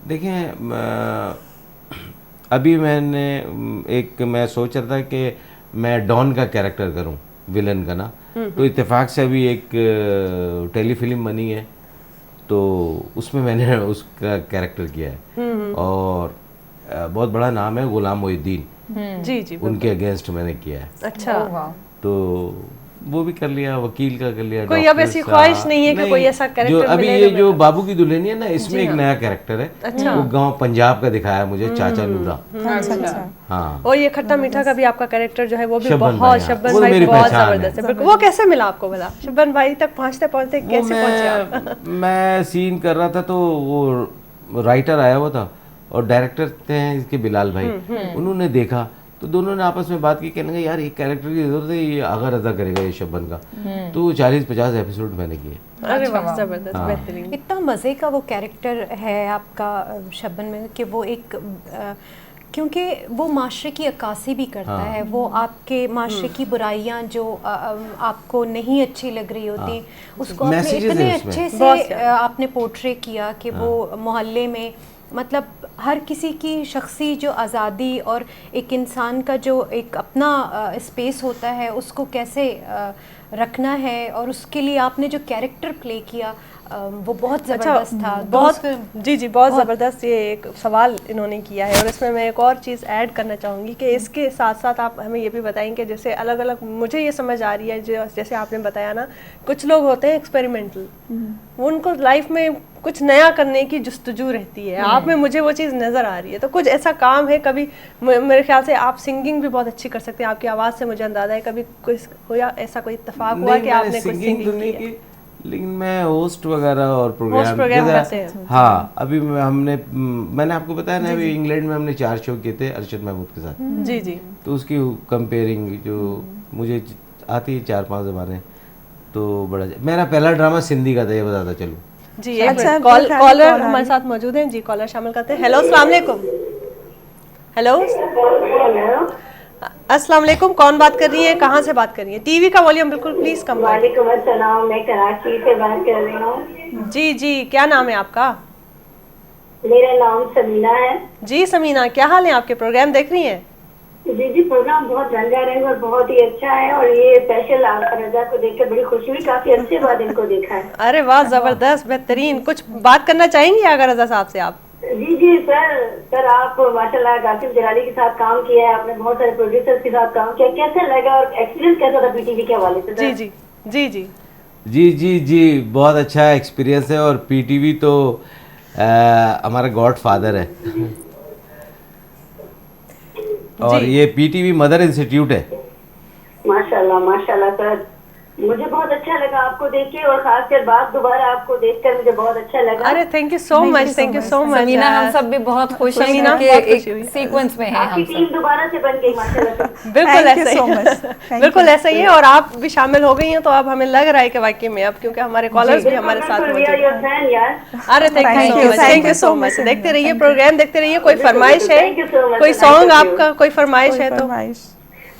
देखिए अभी मैं सोच रहा था कि मैं डॉन का कैरेक्टर करूं, विलन का ना, तो इत्तेफाक से अभी एक टेलीफिल्म बनी है, तो उसमें मैंने उसका कैरेक्टर किया है, और बहुत बड़ा नाम है गुलाम मोहिउद्दीन, जी जी। उनके अगेंस्ट मैंने किया है, अच्छा। ओह, वाह। तो वो भी कर लिया, वकील का कर लिया, कोई अब डॉक्टर ऐसी का- ख्वाहिश नहीं है कि कोई ऐसा कैरेक्टर जो अभी मिले ये जो जो मैं- बाबू की दुल्हन है ना, इसमें एक हाँ। नया कैरेक्टर है, अच्छा। वो गांव पंजाब का दिखाया मुझे, चाचा नूरा। अच्छा अच्छा। हाँ, और ये खट्टा मीठा का भी आपका कैरेक्टर जो है वो भी शब्बन भाई, बहुत, हाँ, शब्बन वो भाई मेरी बहुत पहचान है। जबरदस्त है। बिल्कुल। वो कैसे मिला आपको, भला शब्बन भाई तक पहुंचते पहुंचते वो कैसे पहुंचे आप? मैं सीन कर रहा था, तो वो राइटर आया हुआ था और डायरेक्टर थे इसके बिलाल भाई, उन्होंने देखा, तो दोनों ने आपस में बात की, कहने लगे यार एक कैरेक्टर की जरूरत है, ये आगा रजा करेगा ये शब्बन का, तो 40-50 एपिसोड मैंने किए। अरे वाह, जबरदस्त, बेहतरीन। इतना मज़े का वो कैरेक्टर है आपका शबन में कि वो एक क्योंकि वो माशरे की अक्कासी भी करता है, वो आपके माशरे की बुराइयां जो आपको नहीं अच्छी लग रही होती, उसको आपने Messages इतने हैं उसमें। अच्छे बहुत से आपने पोर्ट्रे किया कि वो मोहल्ले में मतलब हर किसी की शख्सी जो आज़ादी और एक इंसान का जो एक अपना स्पेस होता है उसको कैसे रखना है, और उसके लिए आपने जो कैरेक्टर प्ले किया वो बहुत ज़बरदस्त था। बहुत जी जी, बहुत ज़बरदस्त ये एक सवाल इन्होंने किया है। और इसमें मैं एक और चीज़ ऐड करना चाहूँगी कि इसके साथ साथ आप हमें ये भी बताएंगे, जैसे अलग अलग मुझे ये समझ आ रही है जो जैसे आपने बताया ना, कुछ लोग होते हैं एक्सपेरिमेंटल, वो उनको लाइफ में कुछ नया करने की जुस्तजू रहती है, आप में मुझे वो चीज़ नज़र आ रही है। तो कुछ ऐसा काम है, कभी मेरे ख्याल से आप सिंगिंग भी बहुत अच्छी कर सकते हैं, आपकी आवाज़ से मुझे अंदाज़ा है, कभी कोई होया ऐसा कोई इत्तेफाक हुआ कि आपने कुछ सिंगिंग तो नहीं की है? की, लेकिन मैं होस्ट वगैरह और प्रोग्राम प्रोग्राम जैसे- करते हैं। हाँ, अभी मैंने आपको बताया ना, अभी इंग्लैंड में हमने 4 शो किए थे अरशद महमूद के साथ, जी जी। तो उसकी कंपेयरिंग जो मुझे आती है 4-5 ज़बानें, तो बड़ा मेरा पहला ड्रामा सिंधी का था, ये बताता चलूँ। जी, एक अच्छा, मिनट, मेरे ख्याल में कॉलर कॉल आ हमारे रही साथ मौजूद हैं जी, कॉलर शामिल करते हैं। हेलो, अस्सलाम वालेकुम। हेलो, अस्सलाम वालेकुम, कौन बात कर रही है, कहाँ से बात कर रही है? टीवी का वॉल्यूम बिल्कुल प्लीज कम करें। वालेकुम अस्सलाम, मैं कराची से बात कर रही हूँ। जी जी, क्या नाम है आपका? मेरा नाम समीना है। जी समीना, क्या हाल है आपके? प्रोग्राम देख रही हैं? जी जी, प्रोग्राम बहुत रंगारंग और बहुत ही अच्छा है और ये स्पेशल रजा को देखकर बड़ी खुशी हुई, काफी अच्छे बाद इनको देखा है। अरे वाह, जबरदस्त, बेहतरीन। कुछ बात करना चाहेंगी अगर रजा साहब से आप? जी जी सर आप माशाल्लाह कासिम जलाली के साथ काम किया है, आपने बहुत सारे प्रोड्यूसर्स के साथ काम किया, कैसा लगा और एक्सपीरियंस कैसा था पीटीवी के हवाले से? जी जी जी जी जी जी जी, बहुत अच्छा एक्सपीरियंस है। और पीटीवी तो हमारा गॉड फादर है और ये पीटीवी मदर इंस्टीट्यूट है। माशाल्लाह सर, मुझे बहुत अच्छा लगा आपको देख के और खासकर बात दोबारा आपको देखकर मुझे बहुत अच्छा लगा। अरे thank you so much, thank you so much Sameena, हम सब भी बहुत खुश हैं समीना, कि बहुत एक खुशी हुई। सीक्वेंस में है आपकी हम टीम सब। दोबारा से बन गई माशाल्लाह। बिल्कुल Thank you ऐसा so ही much. Thank बिल्कुल you. ऐसा ही है। और आप भी शामिल हो गई हैं तो अब हमें लग रहा है कि वाकई में, अब क्योंकि हमारे कॉलर्स भी हमारे साथ मौजूद हैं। फैन यार। अरे थैंक यू सो मच। देखते रहिए प्रोग्राम, देखते रहिए। कोई फरमाइश है, Thank you so much. कोई सॉन्ग आपका, कोई फरमाइश है तो? फरमाइश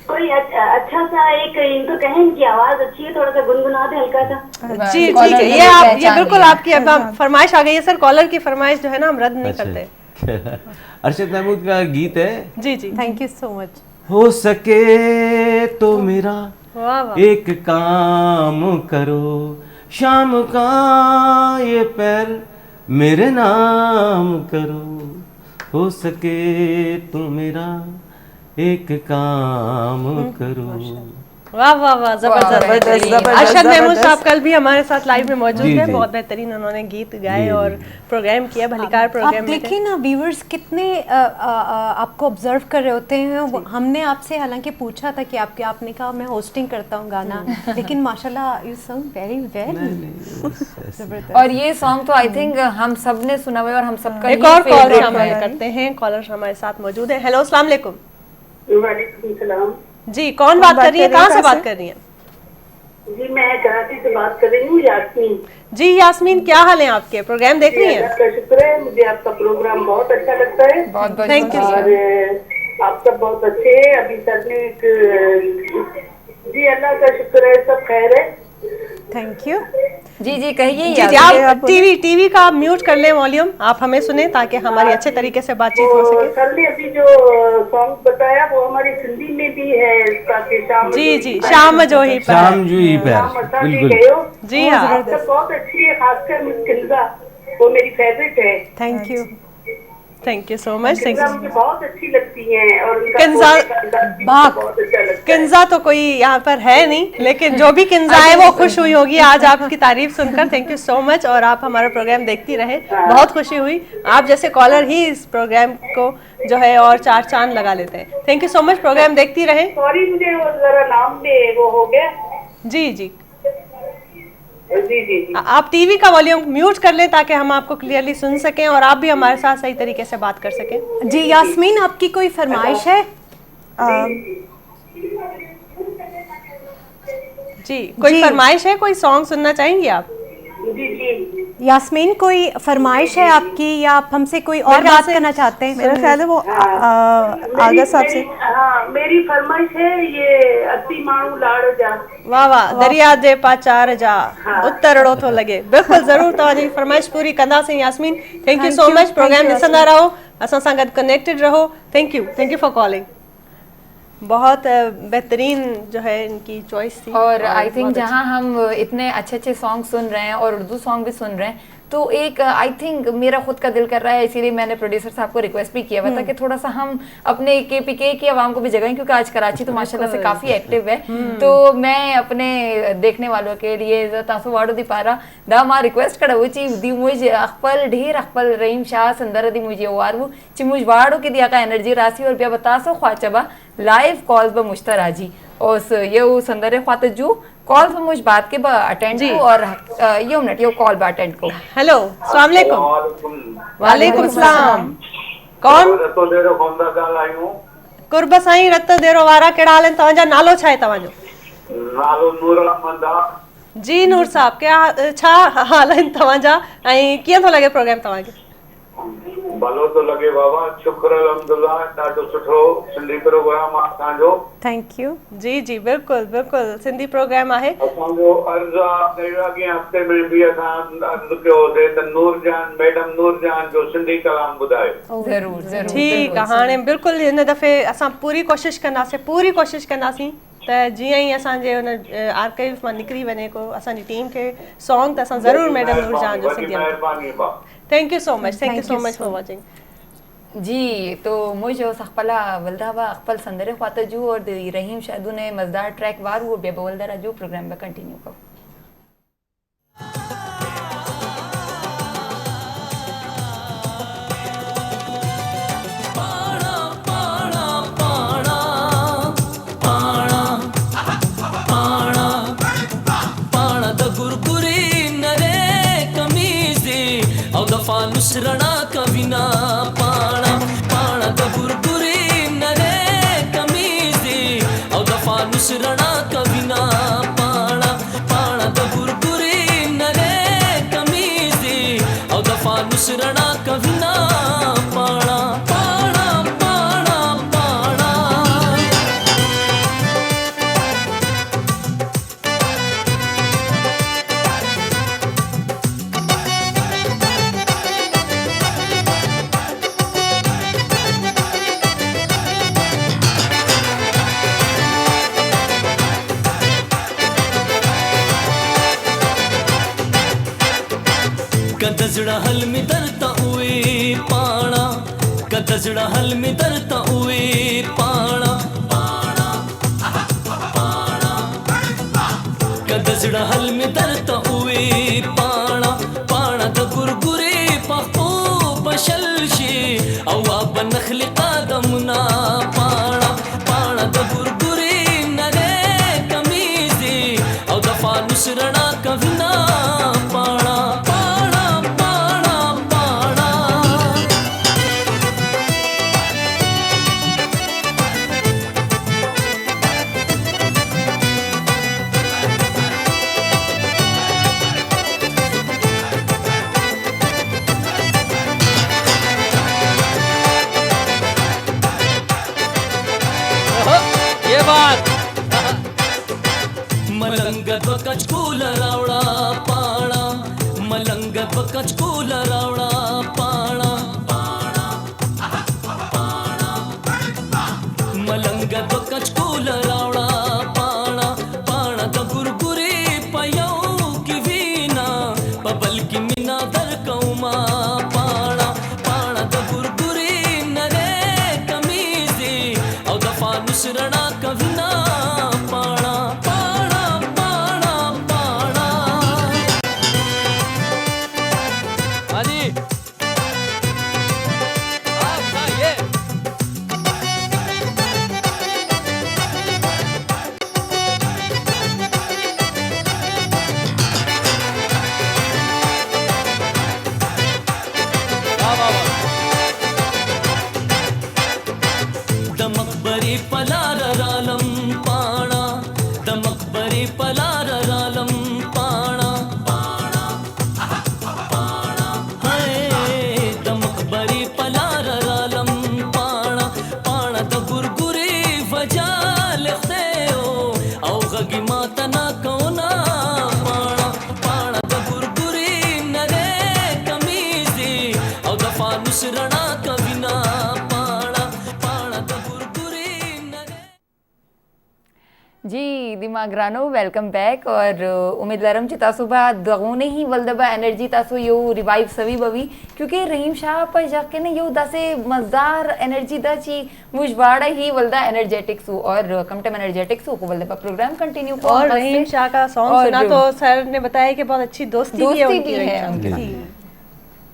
कोई अच्छा सा एक, इनको कहें इनकी आवाज अच्छी है, थोड़ा सा गुनगुना दे हल्का सा। जी कॉलर ठीक है, ने ये आप, ये पहचान बिल्कुल लिया। आपकी अब फरमाइश आ गई है सर। कॉलर की फरमाइश जो है ना हम रद्द नहीं करते। अच्छा अरशद महमूद का गीत है। जी जी, थैंक यू सो मच। हो सके तो मेरा वाह वाह, एक काम करो, शाम का ये पैर मेरे नाम करो। हो सके तो मेरा एक काम करो। वाह वाह वाह, जबरदस्त। अरशद महमूद साहब कल भी हमारे साथ लाइव में मौजूद जी, है। जी। बहुत बेहतरीन उन्होंने गीत गाए जी, और जी। प्रोग्राम किया, भलीकार आप प्रोग्राम में देखिए ना, व्यूअर्स कितने आपको ऑब्जर्व कर रहे होते हैं। हमने आपसे हालांकि पूछा था कि आपने कहा मैं होस्टिंग करता हूँ गाना, लेकिन माशाल्लाह यू संग वेरी वेल। और ये सॉन्ग तो आई थिंक हम सब ने सुना हुआ है और हम सबका एक ही और कॉल favorite शामिल है। करते हैं। कॉलर हमारे साथ मौजूद है। हेलो, अस्सलाम वालेकुम। वालेकुम सलाम जी, कौन बात कर रही है, कहाँ से बात कर रही हैं? जी, मैं कराची से बात कर रही हूँ, यास्मीन। जी यास्मीन, क्या हाल है आपके? प्रोग्राम देख रही हैं? अल्लाह का शुक्र है, मुझे आपका प्रोग्राम बहुत अच्छा लगता है। बहुत बहुत Thank you, शुक्रिया। और आप सब बहुत अच्छे हैं। अभी सर ने एक जी, अल्लाह का शुक्र है, सब खैर है। Thank you. जी जी, कहिए जी जी, यार। आप टीवी का म्यूट कर लें वॉल्यूम, आप हमें सुने ताकि हमारी अच्छे तरीके से बातचीत हो सके। सर ने अभी जो सॉन्ग बताया वो हमारी हिंदी में भी है, इसका कि शाम जी जी, शाम जो ही पर। शाम जूही पैर, शाम अच्छा भी बिल्कुल। गए हो। जी हाँ, आप सब बहुत अच्छी है, खासकर मिस किंजा, वो मेरी फेवरेट है। Thank you. Thank you so much. Kinza मुझे बहुत अच्छी लगती है और उनका किंजा- बोलने का अंदाज भी बाप। मुझे बहुत अच्छा लगता है। किंजा तो कोई यहाँ पर है नहीं, लेकिन जो भी किंजा है वो खुश हुई होगी आज आपकी तारीफ सुनकर। Thank you so much. और आप हमारा प्रोग्राम देखती रहे, बहुत खुशी हुई। आप जैसे कॉलर ही इस प्रोग्राम को जो है और चार चांद लगा लेते हैं। Thank you so much, program देखती रहे। सॉरी, मुझे वो जरा नाम में वो हो गया। जी जी, जी जी जी, आप टीवी का वॉल्यूम म्यूट कर लें ताकि हम आपको क्लियरली सुन सकें और आप भी हमारे साथ सही तरीके से बात कर सकें। जी यास्मीन, आपकी कोई फरमाइश है? जी, कोई जी। फरमाइश है, कोई सॉन्ग सुनना चाहेंगी आप? जी जी। यास्मीन, कोई फरमाइश है आपकी या आप हमसे कोई और मेरे ख्याल बात से- करना चाहते हैं? मेरा ख्याल है वो आगा साहब से। हाँ, मेरी फरमाइश है ये अस्सी माण्हू लाड़ जा। वाह वाह, दरिया जे पाचार जा उतरड़ो थो लगे। बिल्कुल ज़रूर तव्हांजी फरमाइश पूरी कंदासीं Yasmin. Thank you so much. Program ॾिसंदा रहो, असां सां गॾु कनेक्टेड रहो। Thank you for calling. बहुत बेहतरीन जो है इनकी चॉइस थी। और आई थिंक बहुत जहाँ हम इतने अच्छे अच्छे सॉन्ग सुन रहे हैं और उर्दू सॉन्ग भी सुन रहे हैं, तो एक आई थिंक मेरा खुद का दिल कर रहा है, इसीलिए मैंने प्रोड्यूसर साहब को रिक्वेस्ट भी किया हुआ था कि थोड़ा सा हम अपने KPK की आवाम को भी जगाएं, क्योंकि आज कराची तो माशाल्लाह से काफ़ी एक्टिव है। तो मैं अपने देखने वालों के लिए तासो वाड़ो दी पारा दा मां रिक्वेस्ट करा ची दी मुझे अखपल ढेर अखपल रहीम शाह संदर दी मुझे वारवू ची मुझ वाड़ो की दिया का एनर्जी रासी और बिया बतासो ख्वाचबा लाइव कॉल्स ब मुश्तराजी और ये संदर ख्वात जू कॉल पर मुझ बात के अटेंड जी। और ये मिनट ये कॉल बा अटेंड को। हेलो, अस्सलाम वालेकुम। वालेकुम सलाम। कौन? कुर्ब साईं रत देरो वारा कहिड़ा हाल आहिनि? तव्हांजा नालो छा आहे तव्हांजो? नालो नूर अहमद आहे। जी नूर साहब, क्या छा हाल आहिनि तव्हांजा ऐं कीअं थो लॻे प्रोग्राम तव्हांखे? भलो तो लगे बाबा, शुक्र अल्हम्दुलिल्लाह, ॾाढो सुठो सिंधी प्रोग्राम आहे असांजो। Thank you. जी जी बिल्कुलु बिल्कुलु सिंधी प्रोग्राम आहे। असांजो अर्ज़ु आहे अॻिए हफ़्ते में बि असां अर्ज़ु कयोसीं त नूरजान मैडम नूरजान जो सिंधी कलाम ॿुधायो। ज़रूर ज़रूर ठीकु आहे, हाणे बिल्कुलु हिन दफ़े असां पूरी कोशिशि कंदासीं त जीअं ई असांजे हुन आर्काइव मां निकिरी वञे को असांजी टीम खे सॉन्ग त असां ज़रूरु मैडम नूरजान जो सिंधी। महिरबानी बा। Thank you so much for watching. जी तो मुझ सखपला वल्दावा अखपल संदरे ख्वातजू और रहीम शादू ने मज़ेदार ट्रैक वार वो बेबा वल्दा राजू प्रोग्राम में कंटिन्यू करो। नुसरणा कविना पाणा पाणा द गुरगुरी नरे कमीज़े औ दफ़ा नुसरणा कविना पाणा पाणा द गुरगुरी नरे कमीज़े औ दफ़ा नुसरणा कविना पाणा पाणा पाणा पाणा। कदजड़ा हल में दरता हुए पाणा कदजड़ा हल में दरता हुए पाणा पाणा पाणा कदजड़ा हल में दरता हुए पाणा पाणा द गुरगुरे पखो बशलशे अवा बनखल कादमना पाणा पाणा द गुरगुरे नरे कमीज़े औ दफ़ा नुसरणा कविना पाणा मलंग बकच कूल रावड़ा पाणा मलंग बकच कूल रावड़ा पाणा पाणा पाणा मलंग बकच कूल रावड़ा पाणा पाणा द गुरगुरे पयो की वीना पबल की मिना दर कौमा पाणा पाणा द गुरगुरे नरे कमीज़े औ दफ़ा नुसरणा कविना पाणा पाणा पाणा पाणा। हाजी आप खाइए। दमक बरे पलार रालम पाणा दमक बरे पलार रालम पाणा पाणा पाणा हाय दमक बरे पलार रालम पाणा पाणा द गुरगुरे वजा लिखते हो औ गगी मातना कोना पाणा पाणा द गुरगुरे नरे कमीज़े औ दफ़ा नुसरणा कविना पाणा पाणा द गुरगुरे नरे। जी दिमाग रानो वेलकम बैक और उम्मीद लरम ची तासु बा दगोने ही वल्दबा एनर्जी तासु यो रिवाइव सवी बवी क्योंकि रहीम शाह पर जाके ने यो दासे मज़दार एनर्जी दा ची मुजबाड़ा ही वल्दा एनर्जेटिक्स और कमटम एनर्जेटिक्स को वल्दबा प्रोग्राम कंटिन्यू को और रहीम शाह का सॉन्ग सुना तो सर ने बताया कि बहुत अच्छी दोस्ती भी है उनकी भी है रहीम शाह की।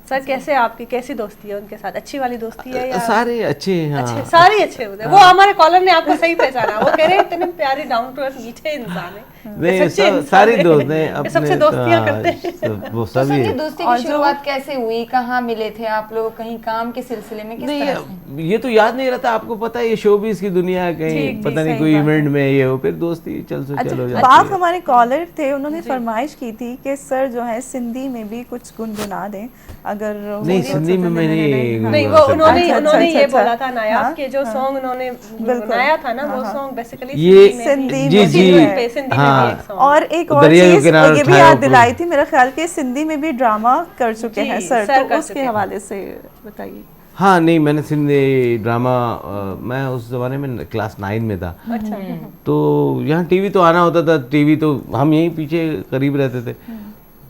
सर कैसे आपकी कैसी दोस्ती है उनके साथ? अच्छी वाली दोस्ती है या सारे अच्छे हैं, हाँ। अच्छे सारे अच्छे होते हैं। वो हमारे कॉलर ने आपको सही पहचाना, वो कह रहे हैं इतने प्यारे डाउन टू अर्थ मीठे इंसान है। नहीं सारी दोस्त हैं अपने, सबसे दोस्तियां करते हैं। वो तो सभी सर, ये दोस्ती की शुरुआत कैसे हुई, कहाँ मिले थे आप लोग, कहीं काम के सिलसिले में, किस तरह से? नहीं, ये तो याद नहीं रहता आपको, पता है ये शोबिज़ की दुनिया है, कहीं पता नहीं कोई इवेंट में ये हो, फिर दोस्ती चलो जाती बाप है। हमारे कॉलर थे, उन्होंने फरमाइश की थी कि सर जो है सिंधी में भी कुछ गुनगुना दें, अगर नहीं सिंधी में मैं नहीं, वो उन्होंने अच्छा, ये अच्छा, बोला था नायाब हाँ, के जो सॉन्ग उन्होंने बनाया था ना, वो सॉन्ग बेसिकली ये सिंधी जी में जी भी है। सिंधी में हाँ। भी एक song। और एक और दरिया के चीज किनारे ये भी उठाया याद ऊपर। दिलाई थी, मेरा ख्याल के सिंधी में भी ड्रामा कर चुके जी, हैं सर सर, कर तो चुके उसके हैं। हवाले से बताइए। हाँ नहीं, मैंने सिंधी ड्रामा मैं उस ज़माने में क्लास 9 में था। अच्छा। तो यहाँ टीवी तो आना होता था, टीवी तो हम यहीं पीछे करीब रहते थे।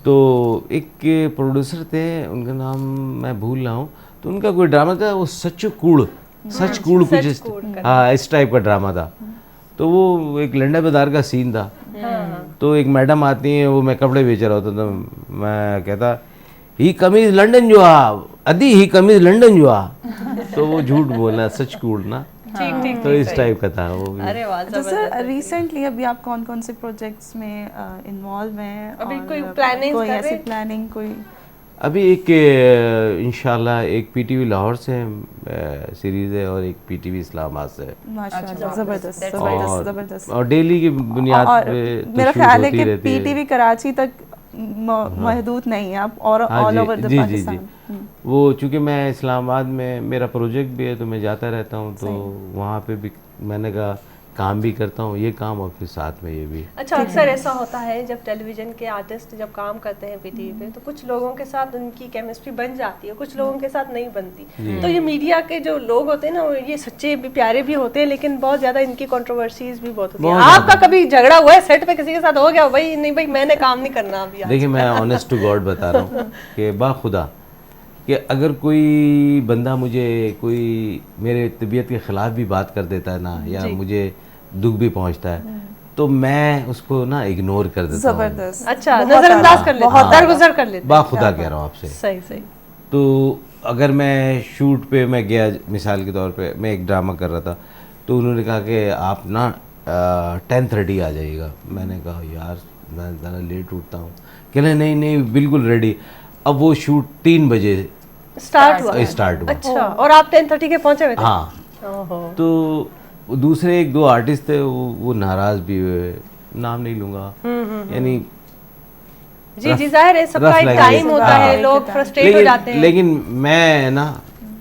तो एक प्रोड्यूसर थे, उनका नाम मैं भूल रहा हूँ, तो उनका कोई ड्रामा था, वो सच कूड़ कुछ हाँ इस टाइप का ड्रामा था। तो वो एक लंडा बाजार का सीन था। तो एक मैडम आती हैं, वो मैं कपड़े बेच रहा होता था, मैं कहता ही कमीज लंदन जो आ अदी, ही कमीज लंदन जो आ, तो वो झूठ बोलना, सच कूड़ना, ठीक तो इस टाइप का था वो भी। अरे वाह, तो सर रिसेंटली अभी आप कौन कौन से प्रोजेक्ट्स में इन्वॉल्व हैं? अभी और कोई plannings कोई कर ऐसी रहे? प्लानिंग कोई? अभी एक इंशाल्लाह एक पीटीवी लाहौर से सीरीज़ है और एक पीटीवी इस्लामाबाद से है। माशाल्लाह, जबरदस्त That's जबरदस्त जबरदस्त। और डेली की बुनियाद और पे तो मेरा शूट ख्याल है होती कि रहती है। पीटीवी कराची तक महदूद नहीं है, आप और हाँ ऑल जी, ओवर द जी, जी, पाकिस्तान। जी। वो चूँकि मैं इस्लामाबाद में मेरा प्रोजेक्ट भी है, तो मैं जाता रहता हूँ, तो वहाँ पे भी मैंने कहा काम भी करता हूँ, ये काम और फिर साथ में ये भी। अच्छा, अक्सर ऐसा होता है जब टेलीविजन के आर्टिस्ट जब काम करते हैं पीटीवी पे, तो कुछ लोगों के साथ उनकी केमिस्ट्री बन जाती है, कुछ लोगों के साथ नहीं बनती। तो ये मीडिया के जो लोग होते हैं ना, वो ये सच्चे भी प्यारे भी होते हैं, लेकिन बहुत ज्यादा इनकी कंट्रोवर्सीज भी बहुत होती है। आपका कभी झगड़ा हुआ है सेट पे किसी के साथ, हो गया भाई नहीं भाई मैंने काम नहीं करना अभी आज? देखिए मैं ऑनेस्ट टू गॉड बता रहा हूँ कि बाखुदा कि अगर कोई बंदा मुझे कोई मेरे तबीयत के ख़िलाफ़ भी बात कर देता है ना, या मुझे दुख भी पहुंचता है, तो मैं उसको ना इग्नोर कर देता हूँ। जबरदस्त। अच्छा, नजरअंदाज कर लेते, बहुत दरगुजर कर लेते। बाखुदा कह रहा हूँ आपसे। सही सही। तो अगर मैं शूट पे मैं गया, मिसाल के तौर पे मैं एक ड्रामा कर रहा था, तो उन्होंने कहा कि आप ना 10:30 आ जाइएगा। मैंने कहा यार मैं ज़रा लेट उठता हूँ। कह रहे नहीं नहीं बिल्कुल रेडी। अब वो शूट 3 बजे स्टार्ट हुआ। स्टार्ट हुआ। अच्छा, और आप 10:30 के पहुंचे हुए थे? हाँ। ओहो। तो दूसरे 1-2 आर्टिस्ट थे, वो नाराज़ भी हुए, नाम नहीं लूँगा, यानी जी जी, जाहिर है सबका एक टाइम होता है, लोग फ्रस्ट्रेट हो जाते हैं। लेकिन मैं ना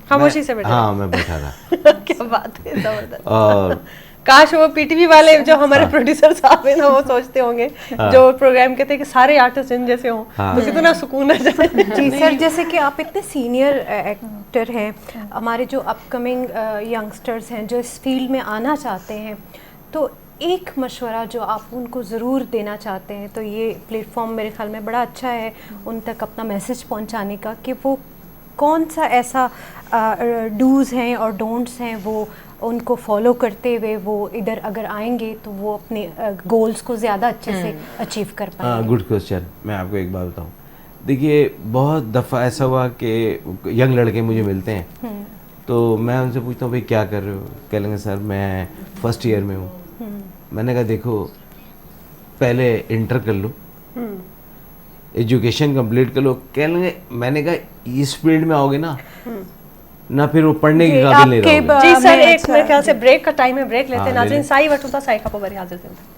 खामोशी से बैठा। हाँ मैं बैठा था। क्या बात है, जबरदस्त। और काश वो पीटीवी वाले जो हमारे प्रोड्यूसर साहब हैं ना, वो सोचते होंगे जो प्रोग्राम कहते हैं कि सारे आर्टिस्ट इन जैसे हों, तो कितना सुकून आ जाए। जी सर, जैसे कि आप इतने सीनियर एक्टर हैं, हमारे जो अपकमिंग यंगस्टर्स हैं जो इस फील्ड में आना चाहते हैं, तो एक मशवरा जो आप उनको ज़रूर देना चाहते हैं, तो ये प्लेटफॉर्म मेरे ख्याल में बड़ा अच्छा है उन तक अपना मैसेज पहुंचाने का, कि वो कौन सा ऐसा डूज़ हैं और डोंट्स हैं वो उनको फॉलो करते हुए वो इधर अगर आएंगे तो वो अपने गोल्स को ज़्यादा अच्छे से अचीव कर पाएंगे। Good question. मैं आपको एक बात बताऊं, देखिए बहुत दफ़ा ऐसा हुआ कि यंग लड़के मुझे मिलते हैं, तो मैं उनसे पूछता हूँ भाई क्या कर रहे हो? कह लेंगे सर मैं फर्स्ट ईयर में हूँ। मैंने कहा देखो पहले इंटर कर लो, एजुकेशन कंप्लीट कर लो। कह लेंगे, मैंने कहा इस फील्ड में आओगे ना फिर वो पढ़ने के काबिल नहीं रहोगे। जी सर, एक मेरे ख्याल से ब्रेक का टाइम है, ब्रेक लेते हैं। नाज़रीन साई वठूं था, साई खां पोइ वरी हाज़िर थियूं था।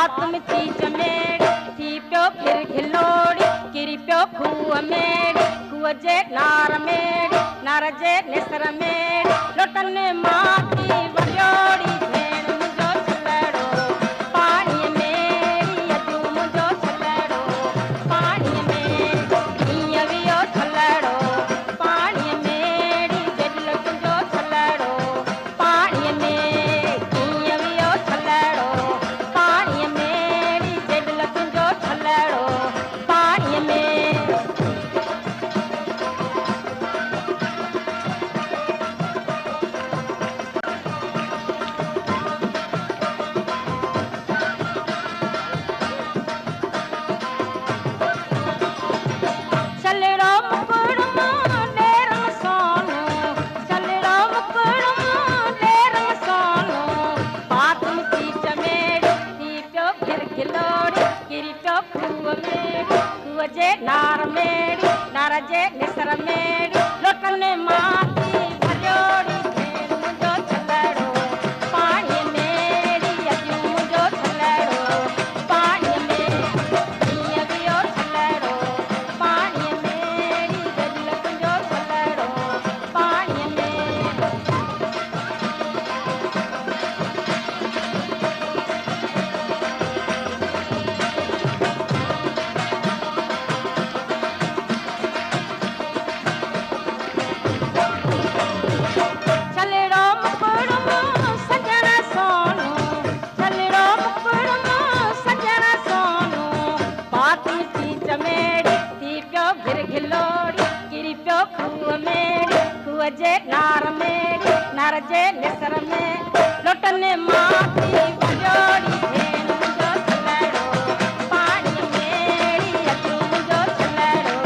बात में थी चमेड़ी थी प्यो फिर खिलोड़ी किरी प्यो खूह मेड़ी खूह जे नार मेड़ी नार जे निसर मेड़ी लोटन मां की वजोड़ी भेण मुंहिंजो छलड़ो पाणीअ मेड़ी अजू मुंहिंजो छलड़ो पाणीअ में हीअं वियो छलड़ो पाणीअ मेड़ी जॾहिं तुंहिंजो छलड़ो पाणीअ में हीअं वियो छलड़ो पाणीअ मेड़ी जॾहिं तुंहिंजो छलड़ो पाणीअ में छलड़ो मुकुड़ मां ॾेरु सोनो छलड़ो मुकुड़ मां ॾेरु सोनो बात में थी चमेड़ी थी प्यो फिर खिलोड़ी किरी प्यो खूह मेड़ी खूह जे नार मेड़ी नार जे निसर मेड़ी लोटन मां की भॼोड़ी भेण मुंहिंजो छलड़ो पाणीअ मेड़ी अजू मुंहिंजो छलड़ो पाणीअ में हीअं वियो छलड़ो पाणीअ मेड़ी जॾहिं तुंहिंजो छलड़ो पाणीअ में छलड़ो मुकुड़ मां सजण सोनो छलड़ो मुकुड़ मां सजण सोनो बात में थी चमेड़ी थी प्यो फिर खिलोड़ी किरी प्यो खूह मेड़ी खूह जे नार मेड़ी नार जे निसर में लोटन मां की वजोड़ी भेण मुंहिंजो छलड़ो पाणीअ मेड़ी अजू मुंहिंजो छलड़ो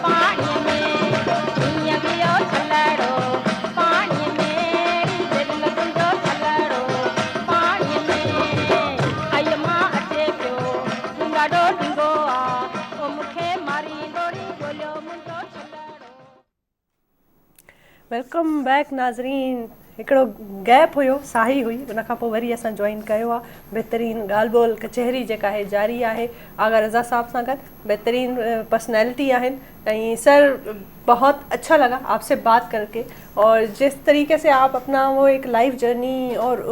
पाणीअ में हीअं वियो छलड़ो पाणीअ मेड़ी जॾहिं तुंहिंजो छलड़ो पाणीअ में अय मां अचे पियो तूं ॾाढो ॾींघो आहे ओ मूंखे मारींदोड़ी ॻोल्हियो मुंहिंजो छलड़ो वेलकम बैक नाज़रीन। हिकिड़ो गैप हुयो, साही हुई, उन खां पोइ वरी असां जॉइन कयो आहे। बहितरीनु ॻाल्हि ॿोल कचहरी जेका आहे जारी आहे। आगा रज़ा साहब सां गॾु बेहतरीन पर्सनैलिटी आहिनि ऐं सर बहुत अच्छा लगा आपसे बात करके और जिस तरीके से आप अपना वो एक लाइफ जर्नी और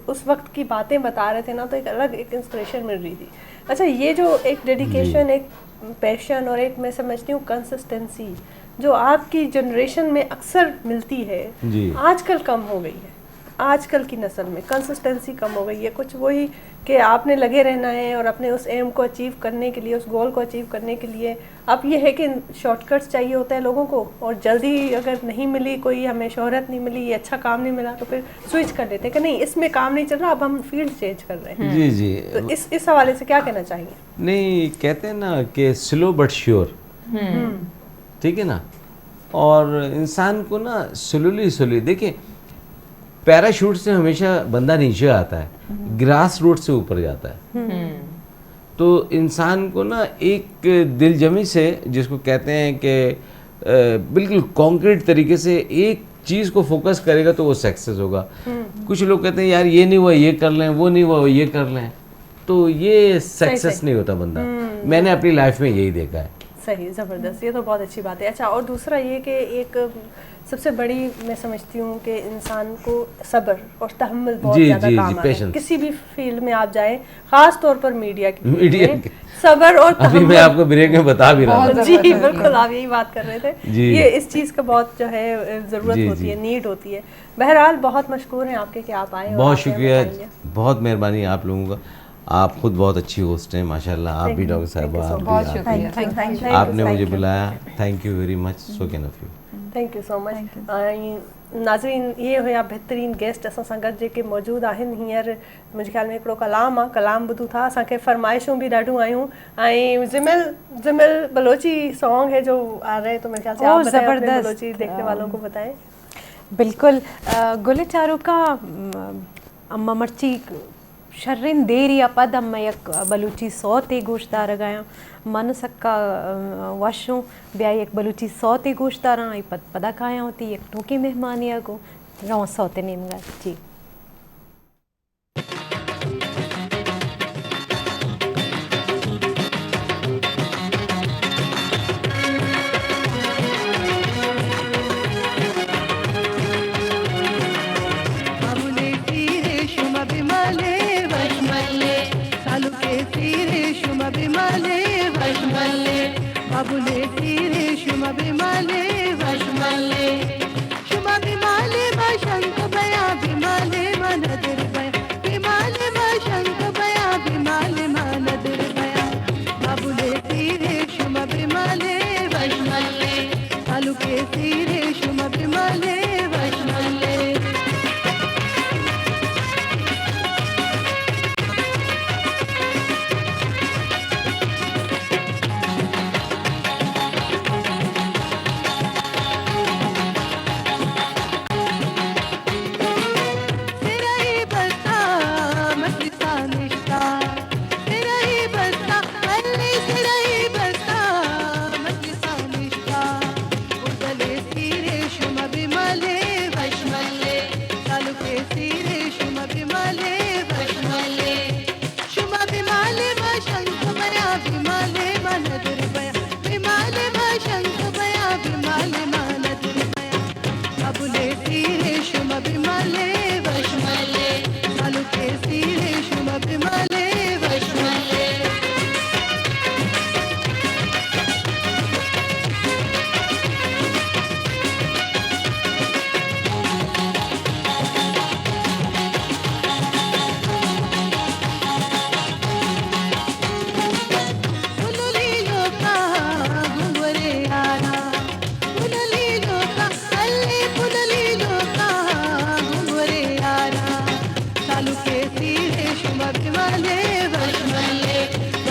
उस वक्त की बातें बता रहे थे ना, तो एक अलग एक इंस्पिरेशन मिल रही थी। अच्छा, ये जो एक डेडिकेशन, एक पैशन और एक मैं समझती हूँ कंसिस्टेंसी जो आपकी जनरेशन में अक्सर मिलती है, आजकल कम हो गई है। आजकल की नस्ल में कंसिस्टेंसी कम हो गई है। कुछ वही कि आपने लगे रहना है और अपने उस एम को अचीव करने के लिए, उस गोल को अचीव करने के लिए अब ये है कि शॉर्टकट्स चाहिए होता है लोगों को, और जल्दी अगर नहीं मिली, कोई हमें शोहरत नहीं मिली, ये अच्छा काम नहीं मिला, तो फिर स्विच कर देते हैं कि नहीं इसमें काम नहीं चल रहा, अब हम फील्ड चेंज कर रहे हैं। जी जी। तो इस हवाले से क्या कहना चाहिए? नहीं, कहते हैं ना कि स्लो बट श्योर, ठीक है ना। और इंसान को ना स्लोली देखिए, पैराशूट से हमेशा बंदा नीचे आता है, ग्रास रूट से ऊपर जाता है। तो इंसान को ना एक दिलजमी से, जिसको कहते हैं कि बिल्कुल कॉन्क्रीट तरीके से एक चीज़ को फोकस करेगा तो वो सक्सेस होगा। कुछ लोग कहते हैं यार ये नहीं हुआ ये कर लें, वो नहीं हुआ ये कर लें, तो ये सक्सेस नहीं होता बंदा। मैंने अपनी लाइफ में यही देखा है। सही, ज़बरदस्त, ये तो बहुत अच्छी बात है। अच्छा, और दूसरा ये कि एक सबसे बड़ी मैं समझती हूँ कि इंसान को सब्र और तहम्मुल बहुत ज़्यादा काम आता है। किसी भी फील्ड में आप जाएं, ख़ास तौर पर मीडिया की सब्र और अभी मैं आपको ब्रेक में बता भी रहा था। जी बिल्कुल, आप यही बात कर रहे थे। ये इस चीज़ का बहुत जो है ज़रूरत होती है, नीड होती है। बहरहाल बहुत मशकूर हैं आपके कि आप आए। बहुत शुक्रिया, बहुत मेहरबानी आप लोगों का। आप खुद बहुत अच्छी होस्ट हैं माशाल्लाह। आप भी डॉक्टर साहब, बहुत शुक्रिया, आपने मुझे बुलाया। Thank you very much, so can of you. Thank you so much. नाज़रीन, ये हुआ बेहतरीन गेस्ट असां सां गॾु जेके मौजूदु आहिनि। हींअर मुंहिंजे ख़्याल में हिकिड़ो कलाम आहे, कलाम ॿुधूं था। असांखे फरमाइशूं भी ॾाढियूं आयूं ऐं ज़िमिल बलोची सॉन्ग है जो आ रहे, तो मेरे ख्याल से आप बताएं, बलोची देखने वालों को बताएं। बिल्कुल, गुल चारू का अम्मा मर्ची शर्रिन देर या पद अम्मा एक बलूची 100 ते गोश्तदार गाया मन सक्का वाशों ब्या एक बलूची 100 ते गोश्तदार आई पद पदा खाया होती एक टोकी मेहमानिया को 900 ते नेम गा जी।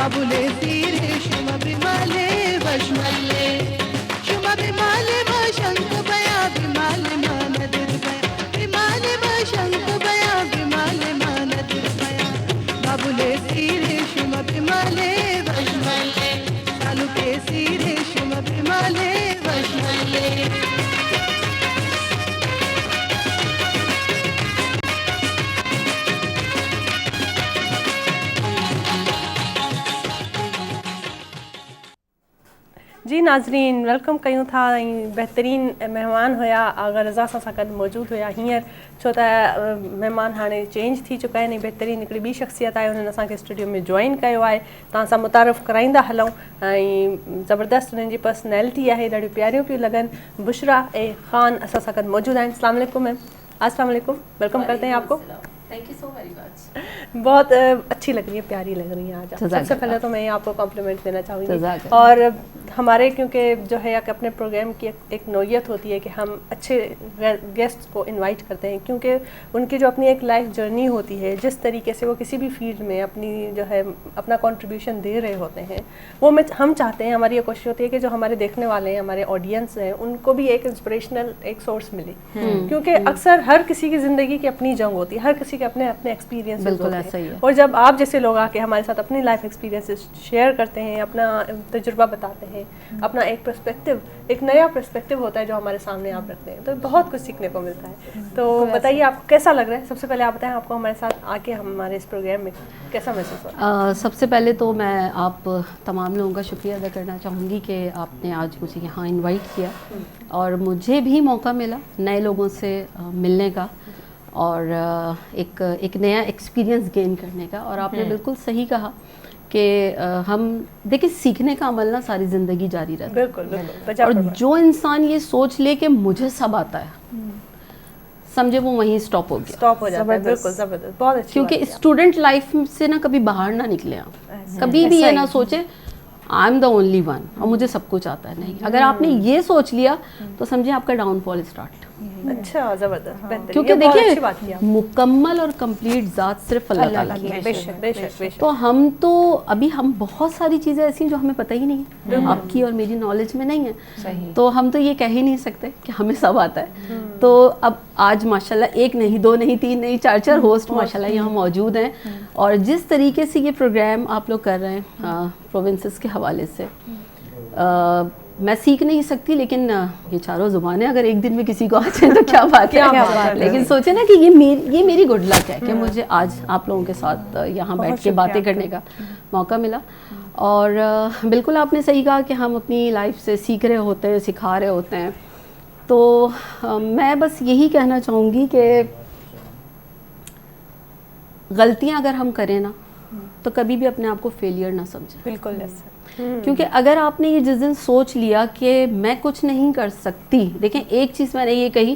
बाबुले सीरे शुम बिमाले वशमले शुम बिमाले वशंक बया बिमाले मानदिर बया बिमाले वशंक बया बिमाले मानदिर बया बाबुले सीरे शुम बिमाले वशमले चालू के सीरे शुम बिमाले वशमले जी नाज़रीन वेलकम कयूं था बेहतरीन मेहमान हुआ आगा रज़ा सां गॾु मौजूद हुआ हींअर छो त मेहमान हाणे चेंज थी चुका आहिनि बेहतरीन हिकिड़ी ॿी शख़्सियत आहे उन्हनि असांखे स्टूडियो में जॉइन कयो आहे तव्हां सां मुतारफ़ कराईंदा हलूं ऐं ज़बरदस्त उन्हनि जी पर्सनैलिटी आहे ॾाढियूं प्यारियूं पियूं लॻनि बुशरा ए ख़ान असां सां गॾु मौजूद आहिनि अस्सलाम वालेकुम मैम अस्सलाम वालेकुम वेलकम करते हैं आपको thank you so very much. बहुत अच्छी लग रही है, प्यारी लग रही है आज आप। सबसे पहले तो मैं आपको कॉम्प्लीमेंट देना चाहूँगी और हमारे क्योंकि जो है कि अपने प्रोग्राम की एक नौयत होती है कि हम अच्छे गेस्ट को इनवाइट करते हैं क्योंकि उनकी जो अपनी एक लाइफ जर्नी होती है जिस तरीके से वो किसी भी फील्ड में अपनी जो है अपना कंट्रीब्यूशन दे रहे होते हैं वो हम चाहते हैं, हमारी ये कोशिश होती है कि जो हमारे देखने वाले हैं हमारे ऑडियंस हैं उनको भी एक इंस्पिरेशनल एक सोर्स मिले क्योंकि अक्सर हर किसी की ज़िंदगी की अपनी जंग होती है, हर किसी के अपने अपने एक्सपीरियंस होते हैं और जब आप जैसे लोग आके हमारे साथ अपनी लाइफ एक्सपीरियंसेस शेयर करते हैं, अपना तजुर्बा बताते हैं, अपना एक पर्सपेक्टिव, एक नया पर्सपेक्टिव होता है जो हमारे सामने आप रखते हैं तो बहुत कुछ सीखने को मिलता है। तो बताइए आपको कैसा लग रहा है? सबसे पहले आप बताएं आपको हमारे साथ आके हमारे इस प्रोग्राम में कैसा महसूस हो रहा है? सबसे पहले तो मैं आप तमाम लोगों का शुक्रिया अदा करना चाहूँगी कि आपने आज मुझे यहाँ इनवाइट किया और मुझे भी मौका मिला नए लोगों से मिलने का और एक नया एक्सपीरियंस गेन करने का। और आपने बिल्कुल सही कहा कि हम देखिए सीखने का अमल ना सारी ज़िंदगी जारी रहता है। बिल्कुल। और जो इंसान ये सोच ले कि मुझे सब आता है समझे वो वहीं स्टॉप हो जाता है। बिल्कुल ज़बरदस्त, बहुत अच्छी क्योंकि स्टूडेंट लाइफ से ना कभी बाहर ना निकले आप, कभी भी ये ना सोचे I am the only one और मुझे सब कुछ आता है। नहीं, अगर आपने ये सोच लिया तो समझे आपका डाउनफॉल स्टार्ट। अच्छा, ज़बरदस्त। क्योंकि देखिए मुकम्मल और कंप्लीट ज़ात सिर्फ अल्लाह ताला की है। बेशक। तो हम तो अभी हम बहुत सारी चीज़ें ऐसी हैं जो हमें पता ही नहीं है, आपकी और मेरी नॉलेज में नहीं है, तो हम तो ये कह ही नहीं सकते कि हमें सब आता है। तो अब आज माशाल्लाह एक नहीं, दो नहीं, तीन नहीं, चार होस्ट माशाल्लाह यहाँ मौजूद हैं और जिस तरीके से ये प्रोग्राम आप लोग कर रहे हैं प्रोविंसेस के हवाले से मैं सीख नहीं सकती, लेकिन ये चारों ज़ुबानें अगर एक दिन में किसी को आ जाए तो क्या बात है। लेकिन सोचे ना कि ये मेरी गुड लक है कि मुझे आज आप लोगों के साथ यहाँ बैठ के बातें करने का मौका मिला। और बिल्कुल आपने सही कहा कि हम अपनी लाइफ से सीख रहे होते हैं, सिखा रहे होते हैं। तो मैं बस यही कहना चाहूँगी कि गलतियाँ अगर हम करें ना तो कभी भी अपने आप को फेलियर ना समझें। बिल्कुल क्योंकि अगर आपने ये जिस दिन सोच लिया कि मैं कुछ नहीं कर सकती, देखें एक चीज़ मैंने ये कही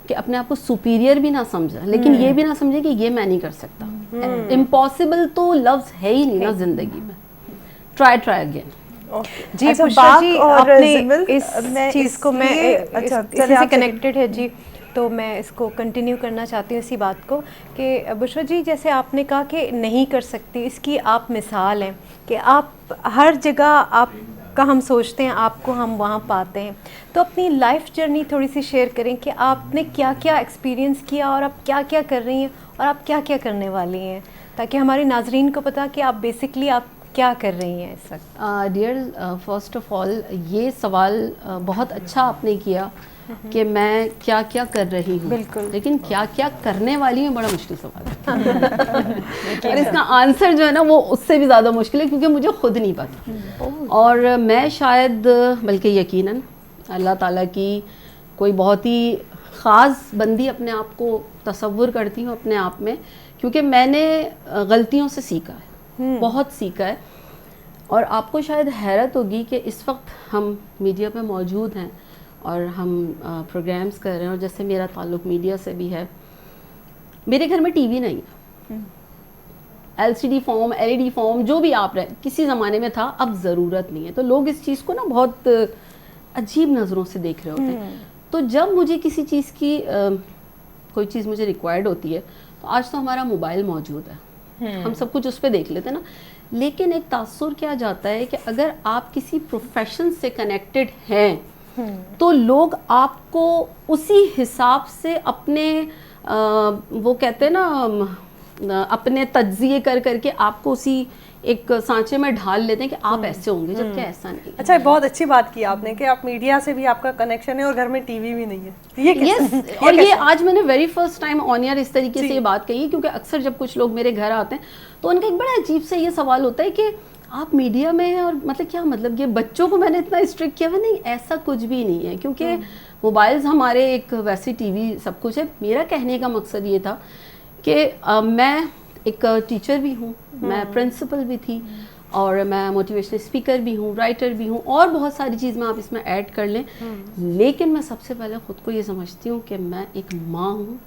कि अपने आप को सुपीरियर भी ना समझा, लेकिन ये भी ना समझे कि ये मैं नहीं कर सकता। इम्पॉसिबल तो लफ्ज़ है ही नहीं ना ज़िंदगी में। Try again. जी बुशरा जी, आपने इस चीज़ को मैं इससे कनेक्टेड है जी, तो मैं इसको कंटिन्यू करना चाहती हूँ इसी बात को कि बुशरा जी जैसे आपने कहा कि नहीं कर सकती, इसकी आप मिसाल हैं कि आप हर जगह आपका हम सोचते हैं आपको हम वहाँ पाते हैं। तो अपनी लाइफ जर्नी थोड़ी सी शेयर करें कि आपने क्या क्या एक्सपीरियंस किया और आप क्या क्या कर रही हैं और आप क्या क्या करने वाली हैं, ताकि हमारे नाजरीन को पता कि आप बेसिकली आप क्या कर रही हैं इस वक्त। डियर फर्स्ट ऑफ ऑल ये सवाल बहुत अच्छा आपने किया कि मैं क्या क्या कर रही हूँ, लेकिन क्या क्या करने वाली हूँ बड़ा मुश्किल सवाल है। और इसका आंसर जो है ना वो उससे भी ज़्यादा मुश्किल है क्योंकि मुझे खुद नहीं पता। और मैं शायद बल्कि यकीनन अल्लाह ताला की कोई बहुत ही ख़ास बंदी अपने आप को तसव्वुर करती हूँ अपने आप में, क्योंकि मैंने गलतियों से सीखा है, बहुत सीखा है। और आपको शायद हैरत होगी कि इस वक्त हम मीडिया पे मौजूद हैं और हम प्रोग्राम्स कर रहे हैं और जैसे मेरा ताल्लुक़ मीडिया से भी है, मेरे घर में टीवी नहीं है। LCD फॉर्म, LED फॉर्म जो भी आप रहे किसी ज़माने में था, अब ज़रूरत नहीं है। तो लोग इस चीज़ को ना बहुत अजीब नज़रों से देख रहे होते हैं। तो जब मुझे किसी चीज़ की कोई चीज़ मुझे रिक्वायर्ड होती है तो आज तो हमारा मोबाइल मौजूद है, हम सब कुछ उस पर देख लेते हैं ना, लेकिन एक तासुर क्या जाता है कि अगर आप किसी प्रोफेशन से कनेक्टेड हैं तो लोग आपको उसी हिसाब से अपने वो कहते हैं ना अपने तज्जिए कर करके आपको उसी एक सांचे में ढाल लेते हैं कि आप ऐसे होंगे, जबकि ऐसा नहीं। अच्छा, बहुत अच्छी बात की आपने कि आप मीडिया से भी आपका कनेक्शन है और घर में टीवी भी नहीं है। ये कैसे? और ये आज मैंने very first time on air इस तरीके से ये बात कही, क्योंकि अक्सर जब कुछ लोग मेरे घर आते हैं तो उनका एक बड़ा अजीब से ये सवाल होता है कि आप मीडिया में हैं और मतलब क्या मतलब, ये बच्चों को मैंने इतना स्ट्रिक्ट किया हुआ। नहीं, ऐसा कुछ भी नहीं है, क्योंकि मोबाइल्स हमारे एक वैसी टीवी सब कुछ है। मेरा कहने का मकसद ये था कि मैं एक टीचर भी हूँ, मैं प्रिंसिपल भी थी, और मैं मोटिवेशनल स्पीकर भी हूँ, राइटर भी हूँ, और बहुत सारी चीज़ में आप इसमें ऐड कर लें। लेकिन मैं सबसे पहले ख़ुद को ये समझती हूँ कि मैं एक माँ हूँ,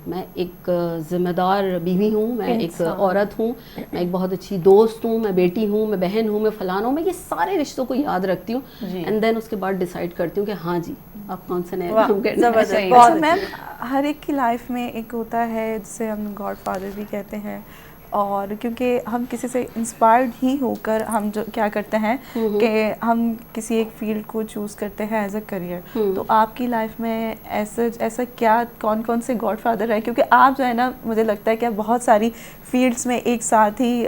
मैं एक ज़िम्मेदार बीवी हूँ, मैं एक औरत हूँ, मैं एक बहुत अच्छी दोस्त हूँ, मैं बेटी हूँ, मैं बहन हूँ, मैं फलाना हूँ। मैं ये सारे रिश्तों को याद रखती हूँ एंड देन उसके बाद डिसाइड करती हूँ कि हाँ जी आप कौन से नए काम करना है। अच्छा मैम, हर एक की लाइफ में एक होता है जिसे हम गॉड फादर भी कहते हैं, और क्योंकि हम किसी से इंस्पायर्ड ही होकर हम जो क्या करते हैं कि हम किसी एक फील्ड को चूज़ करते हैं एज अ करियर। तो आपकी लाइफ में ऐसा क्या कौन कौन से गॉड फादर है? क्योंकि आप जो है ना, मुझे लगता है कि आप बहुत सारी फील्ड्स में एक साथ ही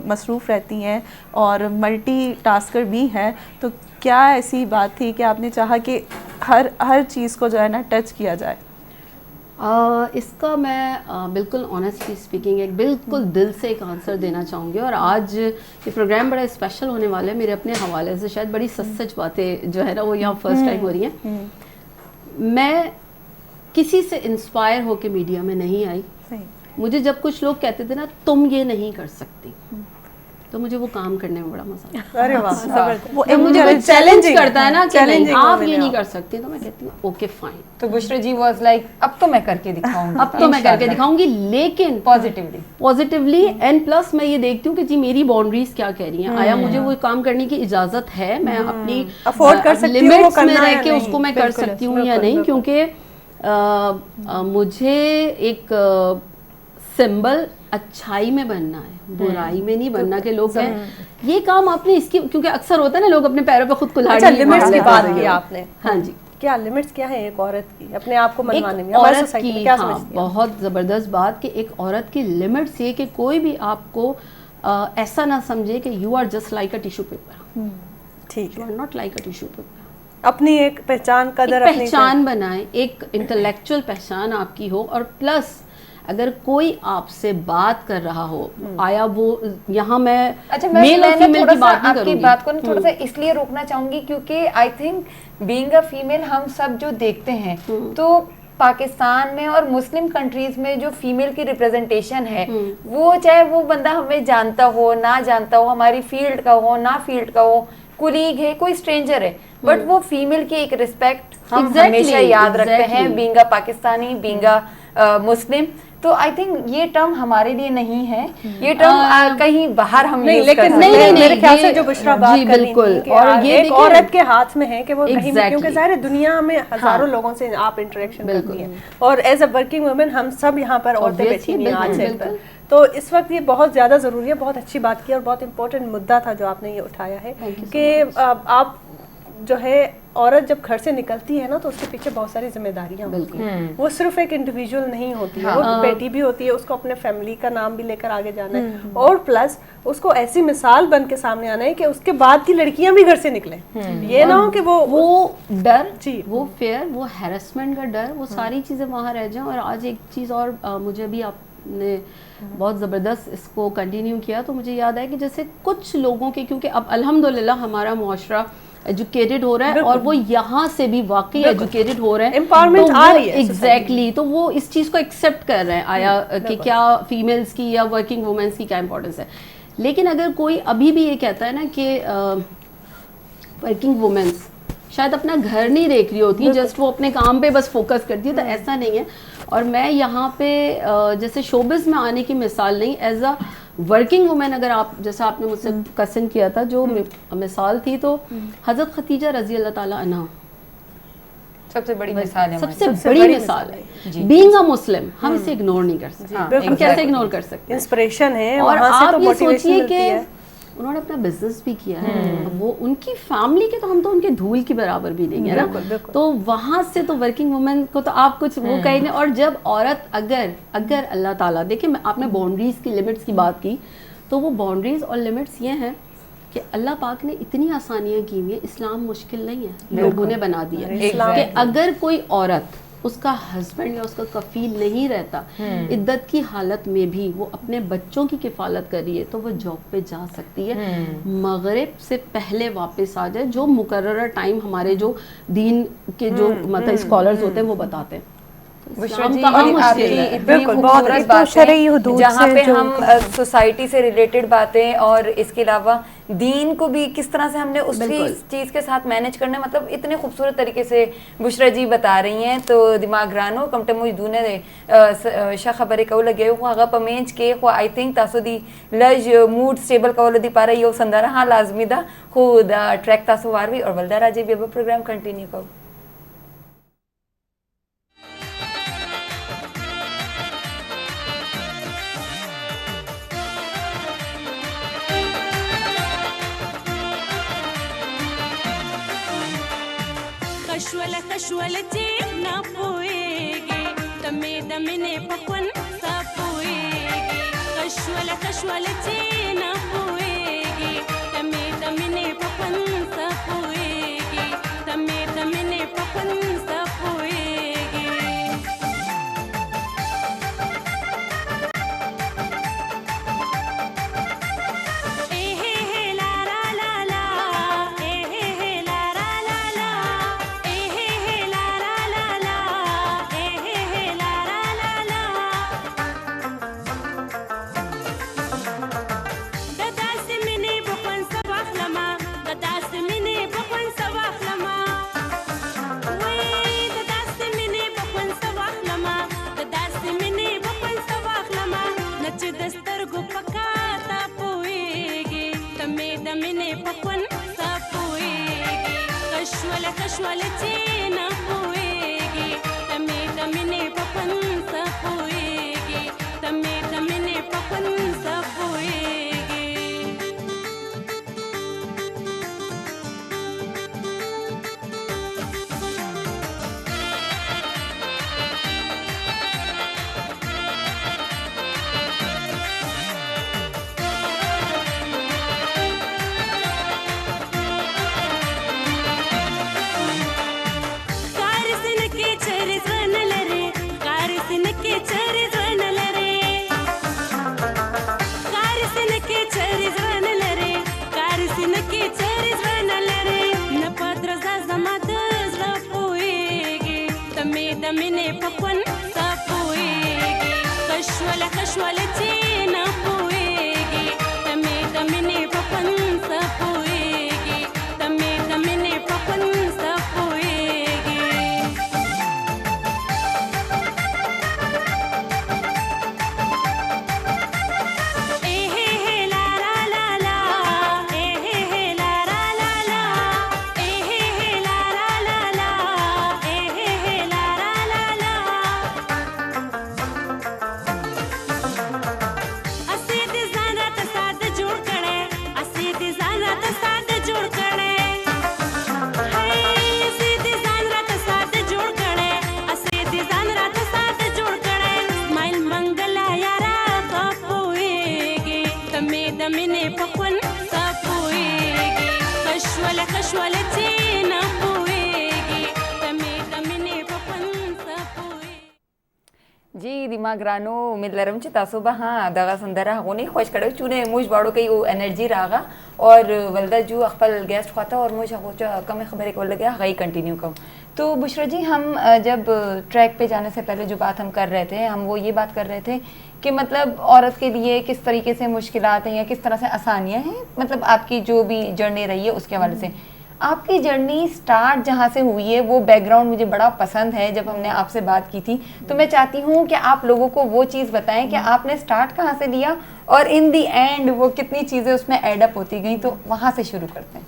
मसरूफ़ रहती हैं और मल्टी टास्कर भी हैं। तो क्या ऐसी बात थी कि आपने चाहा कि हर चीज़ को जो है ना टच किया जाए? इसका मैं बिल्कुल ऑनेस्टली स्पीकिंग एक बिल्कुल दिल से एक आंसर देना चाहूँगी। और आज ये प्रोग्राम बड़ा स्पेशल होने वाला है मेरे अपने हवाले से, शायद बड़ी सच बातें जो है ना वो यहाँ फर्स्ट टाइम हो रही हैं। मैं किसी से इंस्पायर होकर मीडिया में नहीं आई। मुझे जब कुछ लोग कहते थे ना तुम ये नहीं कर सकती, तो मुझे वो काम करने में बड़ा मजा आता है। अरे वाह, वो मुझे चैलेंज करता है ना कि नहीं आप ये नहीं कर सकती, तो मैं कहती हूँ ओके फाइन। तो बुशरा जी वाज लाइक अब तो मैं करके दिखाऊंगी, अब तो मैं करके दिखाऊंगी, लेकिन पॉजिटिवली एंड प्लस मैं ये देखती हूँ कि जी मेरी बाउंड्रीज क्या कह रही हैं। आया मुझे वो काम करने की इजाजत है, मैं अपनी अफोर्ड कर सकती हूँ, लिमिट्स में रह के उसको मैं कर सकती हूँ या नहीं, क्योंकि मुझे एक सिंबल अच्छाई में बनना है, बुराई में नहीं बनना कि लोग कहें ये काम आपने इसकी, क्योंकि अक्सर होता है ना लोग अपने पैरों पे खुद कुल्हाड़ी। अच्छा, लिमिट्स की बात की आपने। हाँ जी, क्या लिमिट्स क्या है एक औरत की अपने आप को मनवाने में? औरत की बहुत ज़बरदस्त बात कि एक औरत की लिमिट्स ये कि कोई भी आपको ऐसा ना समझे कि you are just like a tissue paper. ठीक है, not like a tissue paper. अपनी एक पहचान, कदर, एक पहचान बनाए, एक इंटेलेक्चुअल पहचान आपकी हो, और प्लस अगर कोई आपसे बात कर रहा हो, आया वो यहाँ मैं मेल और फीमेल की बात नहीं करूंगी। आपकी बात को थोड़ा सा इसलिए रोकना चाहूंगी क्योंकि I think being a female हम सब जो देखते हैं तो पाकिस्तान में और मुस्लिम कंट्रीज में जो फीमेल की रिप्रेजेंटेशन है वो, चाहे वो बंदा हमें जानता हो ना जानता हो, हमारी फील्ड का हो ना फील्ड का हो, कुलीग है कोई स्ट्रेंजर है, बट वो फीमेल की एक रिस्पेक्ट हम हमेशा याद रखते हैं being a Pakistani, being a Muslim. तो आई थिंक ये टर्म हमारे लिए नहीं है, ये टर्म कहीं बाहर हम नहीं, लेकिन मेरे ख्याल से जो बुशरा बात कर रही थी और ये एक औरत के हाथ में है कि वो कहीं भी, क्योंकि ज़ाहिर दुनिया में हजारों लोगों से आप इंटरेक्शन करती हैं और एज अ वर्किंग वुमेन हम सब यहाँ पर औरतें बैठी हुई हैं आज पर। तो इस वक्त ये बहुत ज़्यादा ज़रूरी है, बहुत अच्छी बात की और बहुत इंपॉर्टेंट मुद्दा था जो आपने ये उठाया है कि आप जो है औरत जब घर से निकलती है ना तो उसके पीछे बहुत सारी जिम्मेदारियां होती हैं। वो सिर्फ एक इंडिविजुअल नहीं होती है, वो बेटी भी होती है, उसको अपने फैमिली का नाम भी लेकर आगे जाना है और प्लस उसको ऐसी मिसाल बन के सामने आना है कि उसके बाद की लड़कियां भी घर से निकलें। ये ना हो कि वो डर, वो फेयर, वो हैरेसमेंट का डर, वो सारी चीज़ें वहाँ रह जाएं। और आज एक चीज़ और मुझे भी आपने बहुत ज़बरदस्त इसको कंटिन्यू किया तो मुझे याद है कि जैसे कुछ लोगों के, क्योंकि अब अल्हम्दुलिल्लाह हमारा मुआशरा एजुकेटेड हो रहा है और वो यहाँ से भी वाकई एजुकेटेड हो रहे हैं, एम्पावरमेंट आ रही है एग्जैक्टली। तो वो इस चीज़ को एक्सेप्ट कर रहे हैं आया कि क्या फीमेल्स की या वर्किंग वुमेन्स की क्या इंपॉर्टेंस है। लेकिन अगर कोई अभी भी ये कहता है ना कि वर्किंग वुमेन्स शायद अपना घर नहीं देख रही होती, जस्ट वो अपने काम पे बस फोकस करती है, तो ऐसा नहीं है। और मैं यहाँ पे जैसे शोबिज़ में आने की मिसाल नहीं, एज अ वर्किंग वुमेन, अगर आप जैसा आपने मुझसे क्वेश्चन किया था जो मिसाल थी, तो हज़रत खतीजा रज़ी अल्लाह ताला अन्हा सबसे बड़ी मिसाल है, सबसे बड़ी मिसाल है बीइंग अ मुस्लिम। हम इसे इग्नोर नहीं कर सकते, हम कैसे इग्नोर कर सकते? इंस्पिरेशन है। और वहाँ से आप तो ये motivation सोचिए मिलती कि है। उन्होंने अपना बिजनेस भी किया है, अब वो उनकी फैमिली के तो हम तो उनके धूल की बराबर भी नहीं है ना, तो वहाँ से तो वर्किंग वुमेन को तो आप कुछ वो कहीं नहीं। और जब औरत अगर अल्लाह ताला, देखिए आपने बाउंड्रीज की लिमिट्स की बात की, तो वो बाउंड्रीज और लिमिट्स ये हैं कि अल्लाह पाक ने इतनी आसानियाँ की हुई है, इस्लाम मुश्किल नहीं है, लोगों ने बना दिया कि अगर कोई औरत उसका हस्बैंड या उसका कफील नहीं रहता, इद्दत की हालत में भी वो अपने बच्चों की किफ़ालत कर रही है, तो वो जॉब पे जा सकती है, मगरिब से पहले वापस आ जाए, जो मुकर्रर टाइम हमारे जो दीन के जो मतलब स्कॉलर्स होते हैं वो बताते हैं। जहाँ पे हम सोसाइटी से रिलेटेड बातें और इसके अलावा दीन को भी किस तरह से हमने उसी चीज़ के साथ मैनेज करना, मतलब इतने खूबसूरत तरीके से बुशरा जी बता रही हैं। तो दिमाग रानो कमटे मुझदूने शा खबर कौ लगे अगर पमेंच के आई थिंक तासो दी लज मूड स्टेबल कौल दी पा रही हो संदारा हाँ लाजमी दा खुद ट्रैक तासो वारवी और बल्दा राजे भी अब प्रोग्राम कंटिन्यू करो। कशवलची ना पोएगे तमे दमने पकवन सा पोएगे कशवलची ना पोएगे तमे दमने पकवन सा पोएगे तमे दमने पकवन सा पोएगे ए हे ला ला ला ला ए हे ला ला ला ला कशवलची ना पोएगे तमे दमने पपन सा पोएगे तमे दमने पपन सा पोएगे दमने पकवन सा पोएगे कशवलची ना पोएगे तमे दमने पकवन सा पोएगे तमे दमने पकवन सा पोएगे ए हे ला ला ला ला ए हे ला ला ला ला ए हे ला ला ला ला ए हे ला कशवलची ना पोएगे तमे दमने पपन सा पोएगे। जी दिमाग रानो मिलरम च तासोबा हाँ दगा संदरा होने खोज कड़ो चुने मुझ बाड़ो कई वो एनर्जी रागा और वल्दा जो अखपल गेस्ट खाता और मुझे कम खबर एक लगे गई कंटिन्यू करूँ। तो बुशरा जी हम जब ट्रैक पे जाने से पहले जो बात हम कर रहे थे, हम वो ये बात कर रहे थे कि मतलब औरत के लिए किस तरीके से मुश्किलात हैं या किस तरह से आसानियाँ हैं, मतलब आपकी जो भी जर्नी रही है उसके हवाले से। आपकी जर्नी स्टार्ट जहाँ से हुई है वो बैकग्राउंड मुझे बड़ा पसंद है। जब हमने आपसे बात की थी तो मैं चाहती हूँ कि आप लोगों को वो चीज़ बताएं कि आपने स्टार्ट कहाँ से लिया और इन दी एंड वो कितनी चीज़ें उसमें एड अप होती गई, तो वहाँ से शुरू करते हैं।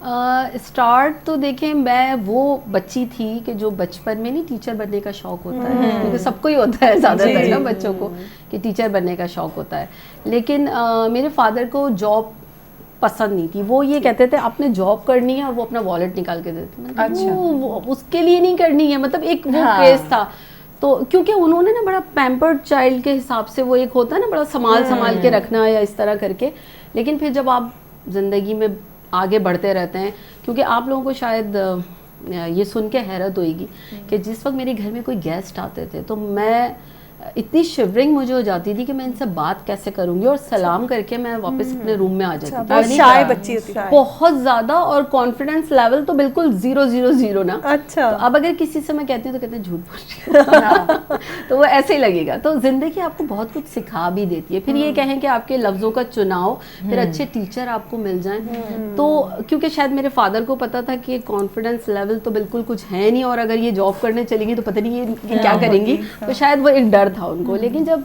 स्टार्ट तो देखें, मैं वो बच्ची थी कि जो बचपन में नहीं टीचर बनने का शौक होता है, क्योंकि सबको ही होता है ज़्यादातर ना बच्चों को कि टीचर बनने का शौक होता है। लेकिन मेरे फादर को जॉब पसंद नहीं थी। वो ये कहते थे आपने जॉब करनी है, और वो अपना वॉलेट निकाल के देते। अच्छा। वो उसके लिए नहीं करनी है, मतलब एक वो केस था। तो क्योंकि उन्होंने ना बड़ा पैम्पर्ड चाइल्ड के हिसाब से, वो एक होता है ना बड़ा संभाल के रखना या इस तरह करके। लेकिन फिर जब आप ज़िंदगी में आगे बढ़ते रहते हैं, क्योंकि आप लोगों को शायद ये सुन के हैरत होगी कि जिस वक्त मेरे घर में कोई गेस्ट आते थे तो मैं इतनी शिवरिंग मुझे हो जाती थी कि मैं इनसे बात कैसे करूंगी, और सलाम करके मैं वापस अपने रूम में आ जाती थी। बहुत शाय बच्ची होती थी, बहुत ज़्यादा, और कॉन्फिडेंस लेवल तो बिल्कुल 0 ना। अच्छा। तो अब अगर किसी से मैं कहती हूँ तो कहते हैं झूठ बोल रही है तो वो ऐसे ही लगेगा। तो ज़िंदगी आपको बहुत कुछ सिखा भी देती है। फिर ये कहें कि आपके लफ्ज़ों का चुनाव, फिर अच्छे टीचर आपको मिल जाएं, तो क्योंकि शायद मेरे फादर को पता था कि कॉन्फिडेंस लेवल तो बिल्कुल कुछ है नहीं, और अगर ये जॉब करने चलेंगी तो पता नहीं ये क्या करेंगी, तो शायद वो एक डर था उनको। लेकिन जब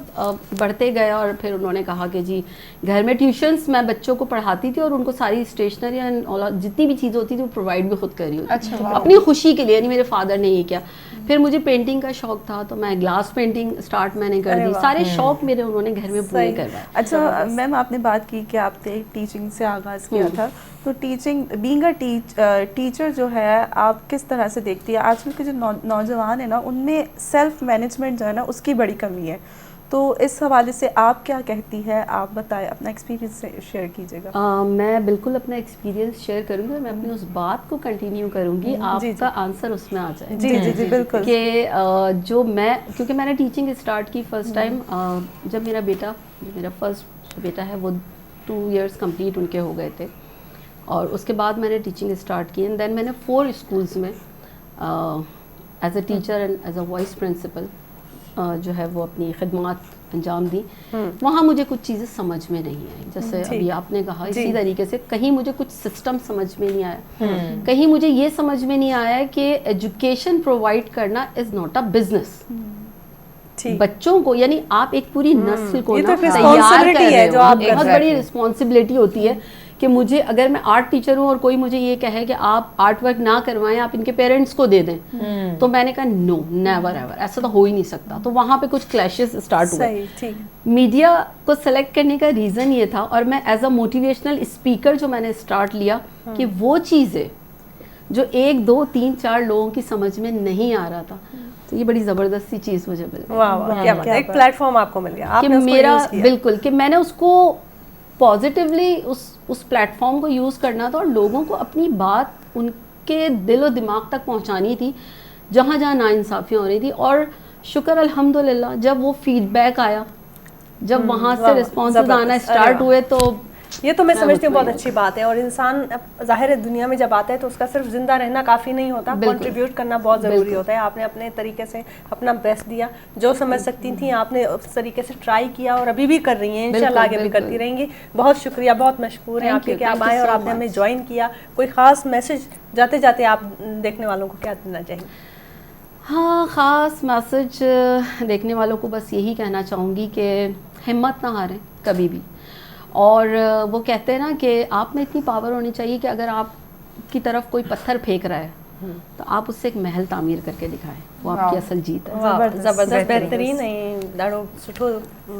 बढ़ते गए और फिर उन्होंने कहा कि जी घर में ट्यूशन्स मैं बच्चों को पढ़ाती थी, और उनको सारी स्टेशनरी एंड जितनी भी चीज़ होती थी वो प्रोवाइड भी खुद कर रही होती। अच्छा, अपनी खुशी के लिए, यानी मेरे फादर ने ये किया। फिर मुझे पेंटिंग का शौक था, तो मैं ग्लास पेंटिंग स्टार्ट मैंने कर दी। सारे शौक मेरे उन्होंने घर में पूरे करवाए। अच्छा मैम, आपने बात की कि आपने टीचिंग से आगाज़ किया था, तो टीचिंग बीइंग अ टीचर जो है आप किस तरह से देखती है? आजकल के जो नौजवान है ना, उनमें सेल्फ मैनेजमेंट जो है ना उसकी बड़ी कमी है। तो इस हवाले से आप क्या कहती है? आप बताएं, अपना एक्सपीरियंस शेयर कीजिएगा। मैं बिल्कुल अपना एक्सपीरियंस शेयर करूंगी, और मैं अपनी उस बात को कंटिन्यू करूंगी, आपका आंसर उसमें आ जाए। जी बिल्कुल। कि जो मैं, क्योंकि मैंने टीचिंग स्टार्ट की फर्स्ट टाइम जब मेरा फर्स्ट बेटा है वो 2 इयर्स कंप्लीट उनके हो गए थे, और उसके बाद मैंने टीचिंग स्टार्ट की। एंड देन मैंने 4 स्कूल्स में as a teacher and as a vice principal जो है वो अपनी खिदमत अंजाम दी। वहाँ मुझे कुछ चीज़ें समझ में नहीं आई, जैसे अभी आपने कहा, इसी तरीके से कहीं मुझे कुछ सिस्टम समझ में नहीं आया, कहीं मुझे ये समझ में नहीं आया कि एजुकेशन प्रोवाइड करना इज़ नॉट अ बिजनेस। बच्चों को, यानी आप एक पूरी नस्ल को ना तैयार कर रहे हो, बहुत बड़ी रिस्पॉन्सिबिलिटी होती है कि मुझे, अगर मैं आर्ट टीचर हूँ और कोई मुझे ये कहे कि आप आर्ट वर्क ना करवाएं, आप इनके पेरेंट्स को दे दें, तो मैंने कहा नो, नेवर एवर, ऐसा तो हो ही नहीं सकता। तो वहाँ पे कुछ क्लैशेस स्टार्ट हुए। मीडिया को सेलेक्ट करने का रीज़न ये था, और मैं एज अ मोटिवेशनल स्पीकर जो मैंने स्टार्ट लिया, कि वो चीज़ें जो 1 2 3 4 लोगों की समझ में नहीं आ रहा था, तो ये बड़ी ज़बरदस्ती चीज़ मुझे मिल गई। वाह, क्या बात है, एक प्लेटफाम आपको मिल गया, कि मेरा बिल्कुल, कि मैंने उसको पॉजिटिवली उस प्लेटफॉर्म को यूज़ करना था, और लोगों को अपनी बात उनके दिल और दिमाग तक पहुंचानी थी जहाँ जहाँ नाइंसाफ़ियाँ हो रही थी। और शुक्र अल्हम्दुलिल्लाह, जब वो फीडबैक आया, जब वहाँ से रिस्पॉन्सेस आना स्टार्ट हुए, तो ये तो मैं समझती हूँ बहुत अच्छी बात है। और इंसान ज़ाहिर है दुनिया में जब आता है तो उसका सिर्फ जिंदा रहना काफ़ी नहीं होता, कंट्रीब्यूट करना बहुत ज़रूरी होता है। आपने अपने तरीके से अपना बेस्ट दिया, जो समझ सकती थी आपने उस तरीके से ट्राई किया, और अभी भी कर रही हैं, इंशाल्लाह आगे भी करती रहेंगी। बहुत शुक्रिया, बहुत मशहूर हैं आपके कि आप आए और आपने हमें ज्वाइन किया। कोई ख़ास मैसेज जाते जाते आप देखने वालों को क्या देना चाहिए? हाँ, ख़ास मैसेज देखने वालों को बस यही कहना चाहूँगी कि हिम्मत ना हारें कभी भी। और वो कहते हैं ना कि आप में इतनी पावर होनी चाहिए कि अगर आप की तरफ कोई पत्थर फेंक रहा है तो आप उससे एक महल तामीर करके दिखाएं, वो आपकी असल जीत है। ज़बरदस्त, बेहतरीन ऐं ॾाढो सुठो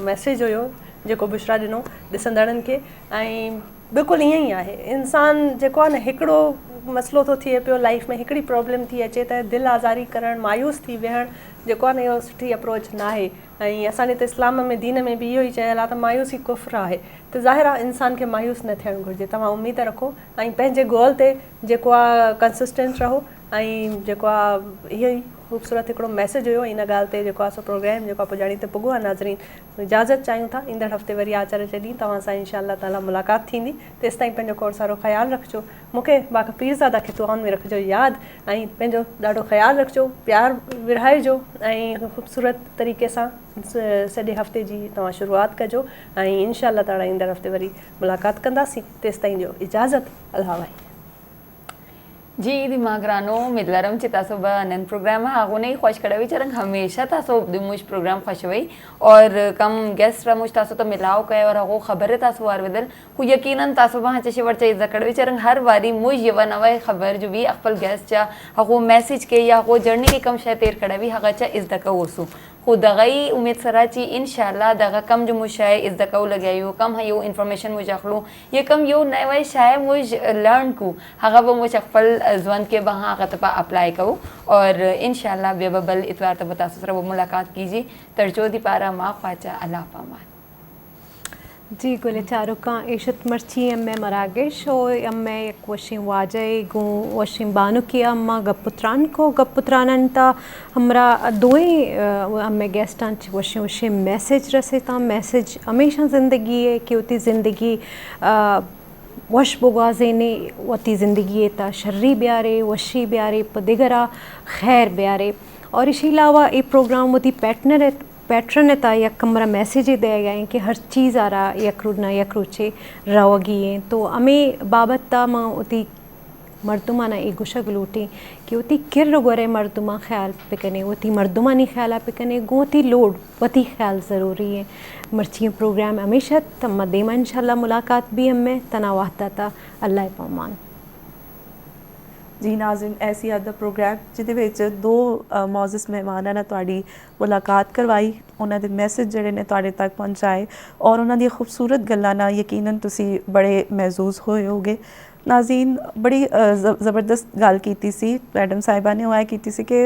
मैसेज हुयो जेको बुशरा ॾिनो ॾिसंदड़नि खे। ऐं बिल्कुलु ईअं ई आहे, इंसान जेको आहे न, हिकिड़ो मसइलो थो थिए पियो लाइफ में, हिकिड़ी प्रॉब्लम थी अचे त दिलि आज़ारी करणु, मायूस थी वेहणु, जेको आहे न इहो सुठी अप्रोच न आहे। ऐं असांजे त इस्लाम में, दीन में बि इहो ई चयल आहे त मायूसी कुफ्र आहे। त ज़ाहिर आहे इंसान खे मायूस न थियणु घुरिजे। तव्हां उमेद रखो ऐं पंहिंजे गोल ते जेको आहे कंसिस्टेंट रहो, ऐं जेको आहे इहो ई ख़ूबसूरत हिकिड़ो मैसेज हुयो इन ॻाल्हि ते, जेको आहे सो प्रोग्राम जेको आहे पुॼाणी ते पुॻो आहे। नाज़रीन, इजाज़त चाहियूं था, ईंदड़ हफ़्ते वरी आचार्य जे ॾींहुं तव्हां सां इंशाअल्लाह ताला मुलाक़ात थींदी। तेसिताईं पंहिंजो खोड़ सारो ख़्यालु रखिजो, मूंखे बाक़ी पीरज़ादा खे दुआउनि में रखिजो यादि, ऐं पंहिंजो ॾाढो ख़्यालु रखिजो, प्यार विरहाइजो, ऐं ख़ूबसूरत तरीक़े सां सॼे हफ़्ते जी तव्हां शुरूआति कजो, ऐं इंशाअल्लाह ताला ईंदड़ हफ़्ते वरी मुलाक़ात कंदासीं। तेसिताईं ॾियो इजाज़त, अल्लाह भाई। जी दिमागरानो मिदलरम चितासो बनन प्रोग्राम हागो नहीं खुश कड़वी चरंग हमेशा तासो दिमुश प्रोग्राम खुशवई और कम गेस्ट रमुश तासो तो मिलाओ कहे और हागो खबर तासो वार बदल को यकीनन तासो वहाँ चशे वर्चा इज़्ज़त कड़वी चरंग हर वारी मुझ ये वनवाई खबर जो भी अक्पल गेस्ट चा हागो मैसेज के या हागो जर्नी के कम शैतेर कड़वी हागाचा इज़्ज़त का वसु खुद दगाई उम्मीद सराची इंशाल्लाह दगा कम जो मुझे इस दकाऊ लगे यो कम है यो इन्फॉर्मेशन मुझे अखलू ये कम यो नए वाई शाय मुझ लर्न को हगा वो मुझे अक्पल जवन के बहाँ अगतपा अप्लाई करूँ और इंशाल्लाह बेबल इतवार तब बता ससरा वो मुलाकात कीजिए तरजो दी पारा माँ ख्वाजा अल्लाह पामान जी गुले चारुका इशत मर्ची अम्मे मरागेश और अम्मे एक वशिम वाजय गु वशिम बानु की अम्मा गपुत्रान को गपुत्रानंता हमरा दोए अम्मे गेस्टान वशिम वशिम मैसेज रसेता मैसेज हमेशा ज़िंदगी है कि उती ज़िंदगी वश बुगाज़ेने वती ज़िंदगी ता शर्री ब्यारे वशी ब्यारे पदिगरा खैर ब्यारे और इसी अलावा ये प्रोग्राम वती पैटर्न था या कमरा मैसेज ही दिया गया है कि हर चीज़ आ रहा यकरू ना यकरूचे रवगी हैं तो हमें बाबत ता माँ उती मर्दुमाना एक गुशा गलूटी कि उती किर गोरे मर्दुमा ख्याल पे कने उती मर्दुमानी ख्याल पे कने गोती लोड वती ख्याल ज़रूरी है मर्ची प्रोग्राम हमेशा तम देमा इंशाल्लाह मुलाकात भी हमें तनावाहता था अल्लाह पामान जी नाज़रीन ऐसी अदा प्रोग्राम जिहदे विच दो मौजूस मेहमानां ने तुहाडी मुलाकात करवाई उन्हां दे मैसेज जिहड़े ने तुहाडे तक पहुँचाए और उन्हां दी खूबसूरत गल्लां नाल यकीनन तुसी बड़े महसूस होए होगे नाज़रीन बड़ी ज़बरदस्त गल कीती सी मैडम साहिबा ने ओह कीती सी कि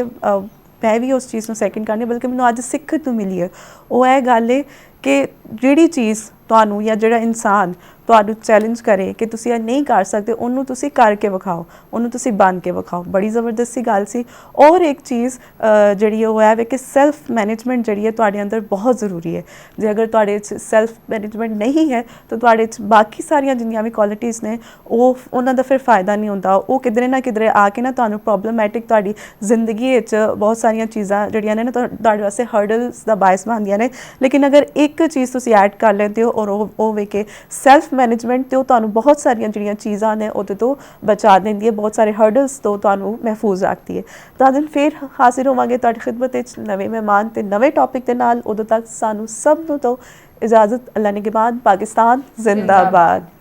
मैं भी उस चीज़ नूं सैकेंड करनी बल्कि मैनूं अज सिक्खण नूं मिली है ओह है गल है कि जिहड़ी चीज़ तुहानूं या जिहड़ा इंसान तुहानूं चैलेंज करे कि तुसी ये नहीं कर सकते उन्नूं तुसी करके विखाओ उन्नूं तुसी बन के विखाओ बड़ी ज़बरदस्त सी गल सी और एक चीज़ जिहड़ी ओह है कि सैल्फ मैनेजमेंट जिहड़ी है तुहाडे अंदर बहुत ज़रूरी है जे अगर तुहाडे च सैल्फ मैनेजमेंट नहीं है तो तुहाडे च बाकी सारियां जिन्नियां भी क्वालिटीज़ ने ओह उन्हां दा फिर फ़ायदा नहीं होंदा ओह किधरे ना किधरे आके ना तुहानूं प्रॉब्लमैटिक तुहाडी जिंदगी च बहुत सारियां चीज़ां जिहड़ियां ने ना तुहाडे वास्ते हर्डल्स दा बायस बनदियां ने लेकिन अगर एक चीज़ तुसी ऐड कर लेंदे हो और ओह वे के सैल्फ मैनेजमेंट तो तुहानूं बहुत सारियां जिहड़ियां चीज़ां ने उहदे तो बचा देंदी है बहुत सारे हर्डल्स तो तुहानूं महफूज रखती है तो दिन फिर हाजिर होवांगे तुहाडी खिदमत विच नवे मेहमान ते नवे टॉपिक दे नाल उदों तक सानूं सब तो इजाज़त अल्लाह निगहबान पाकिस्तान जिंदाबाद।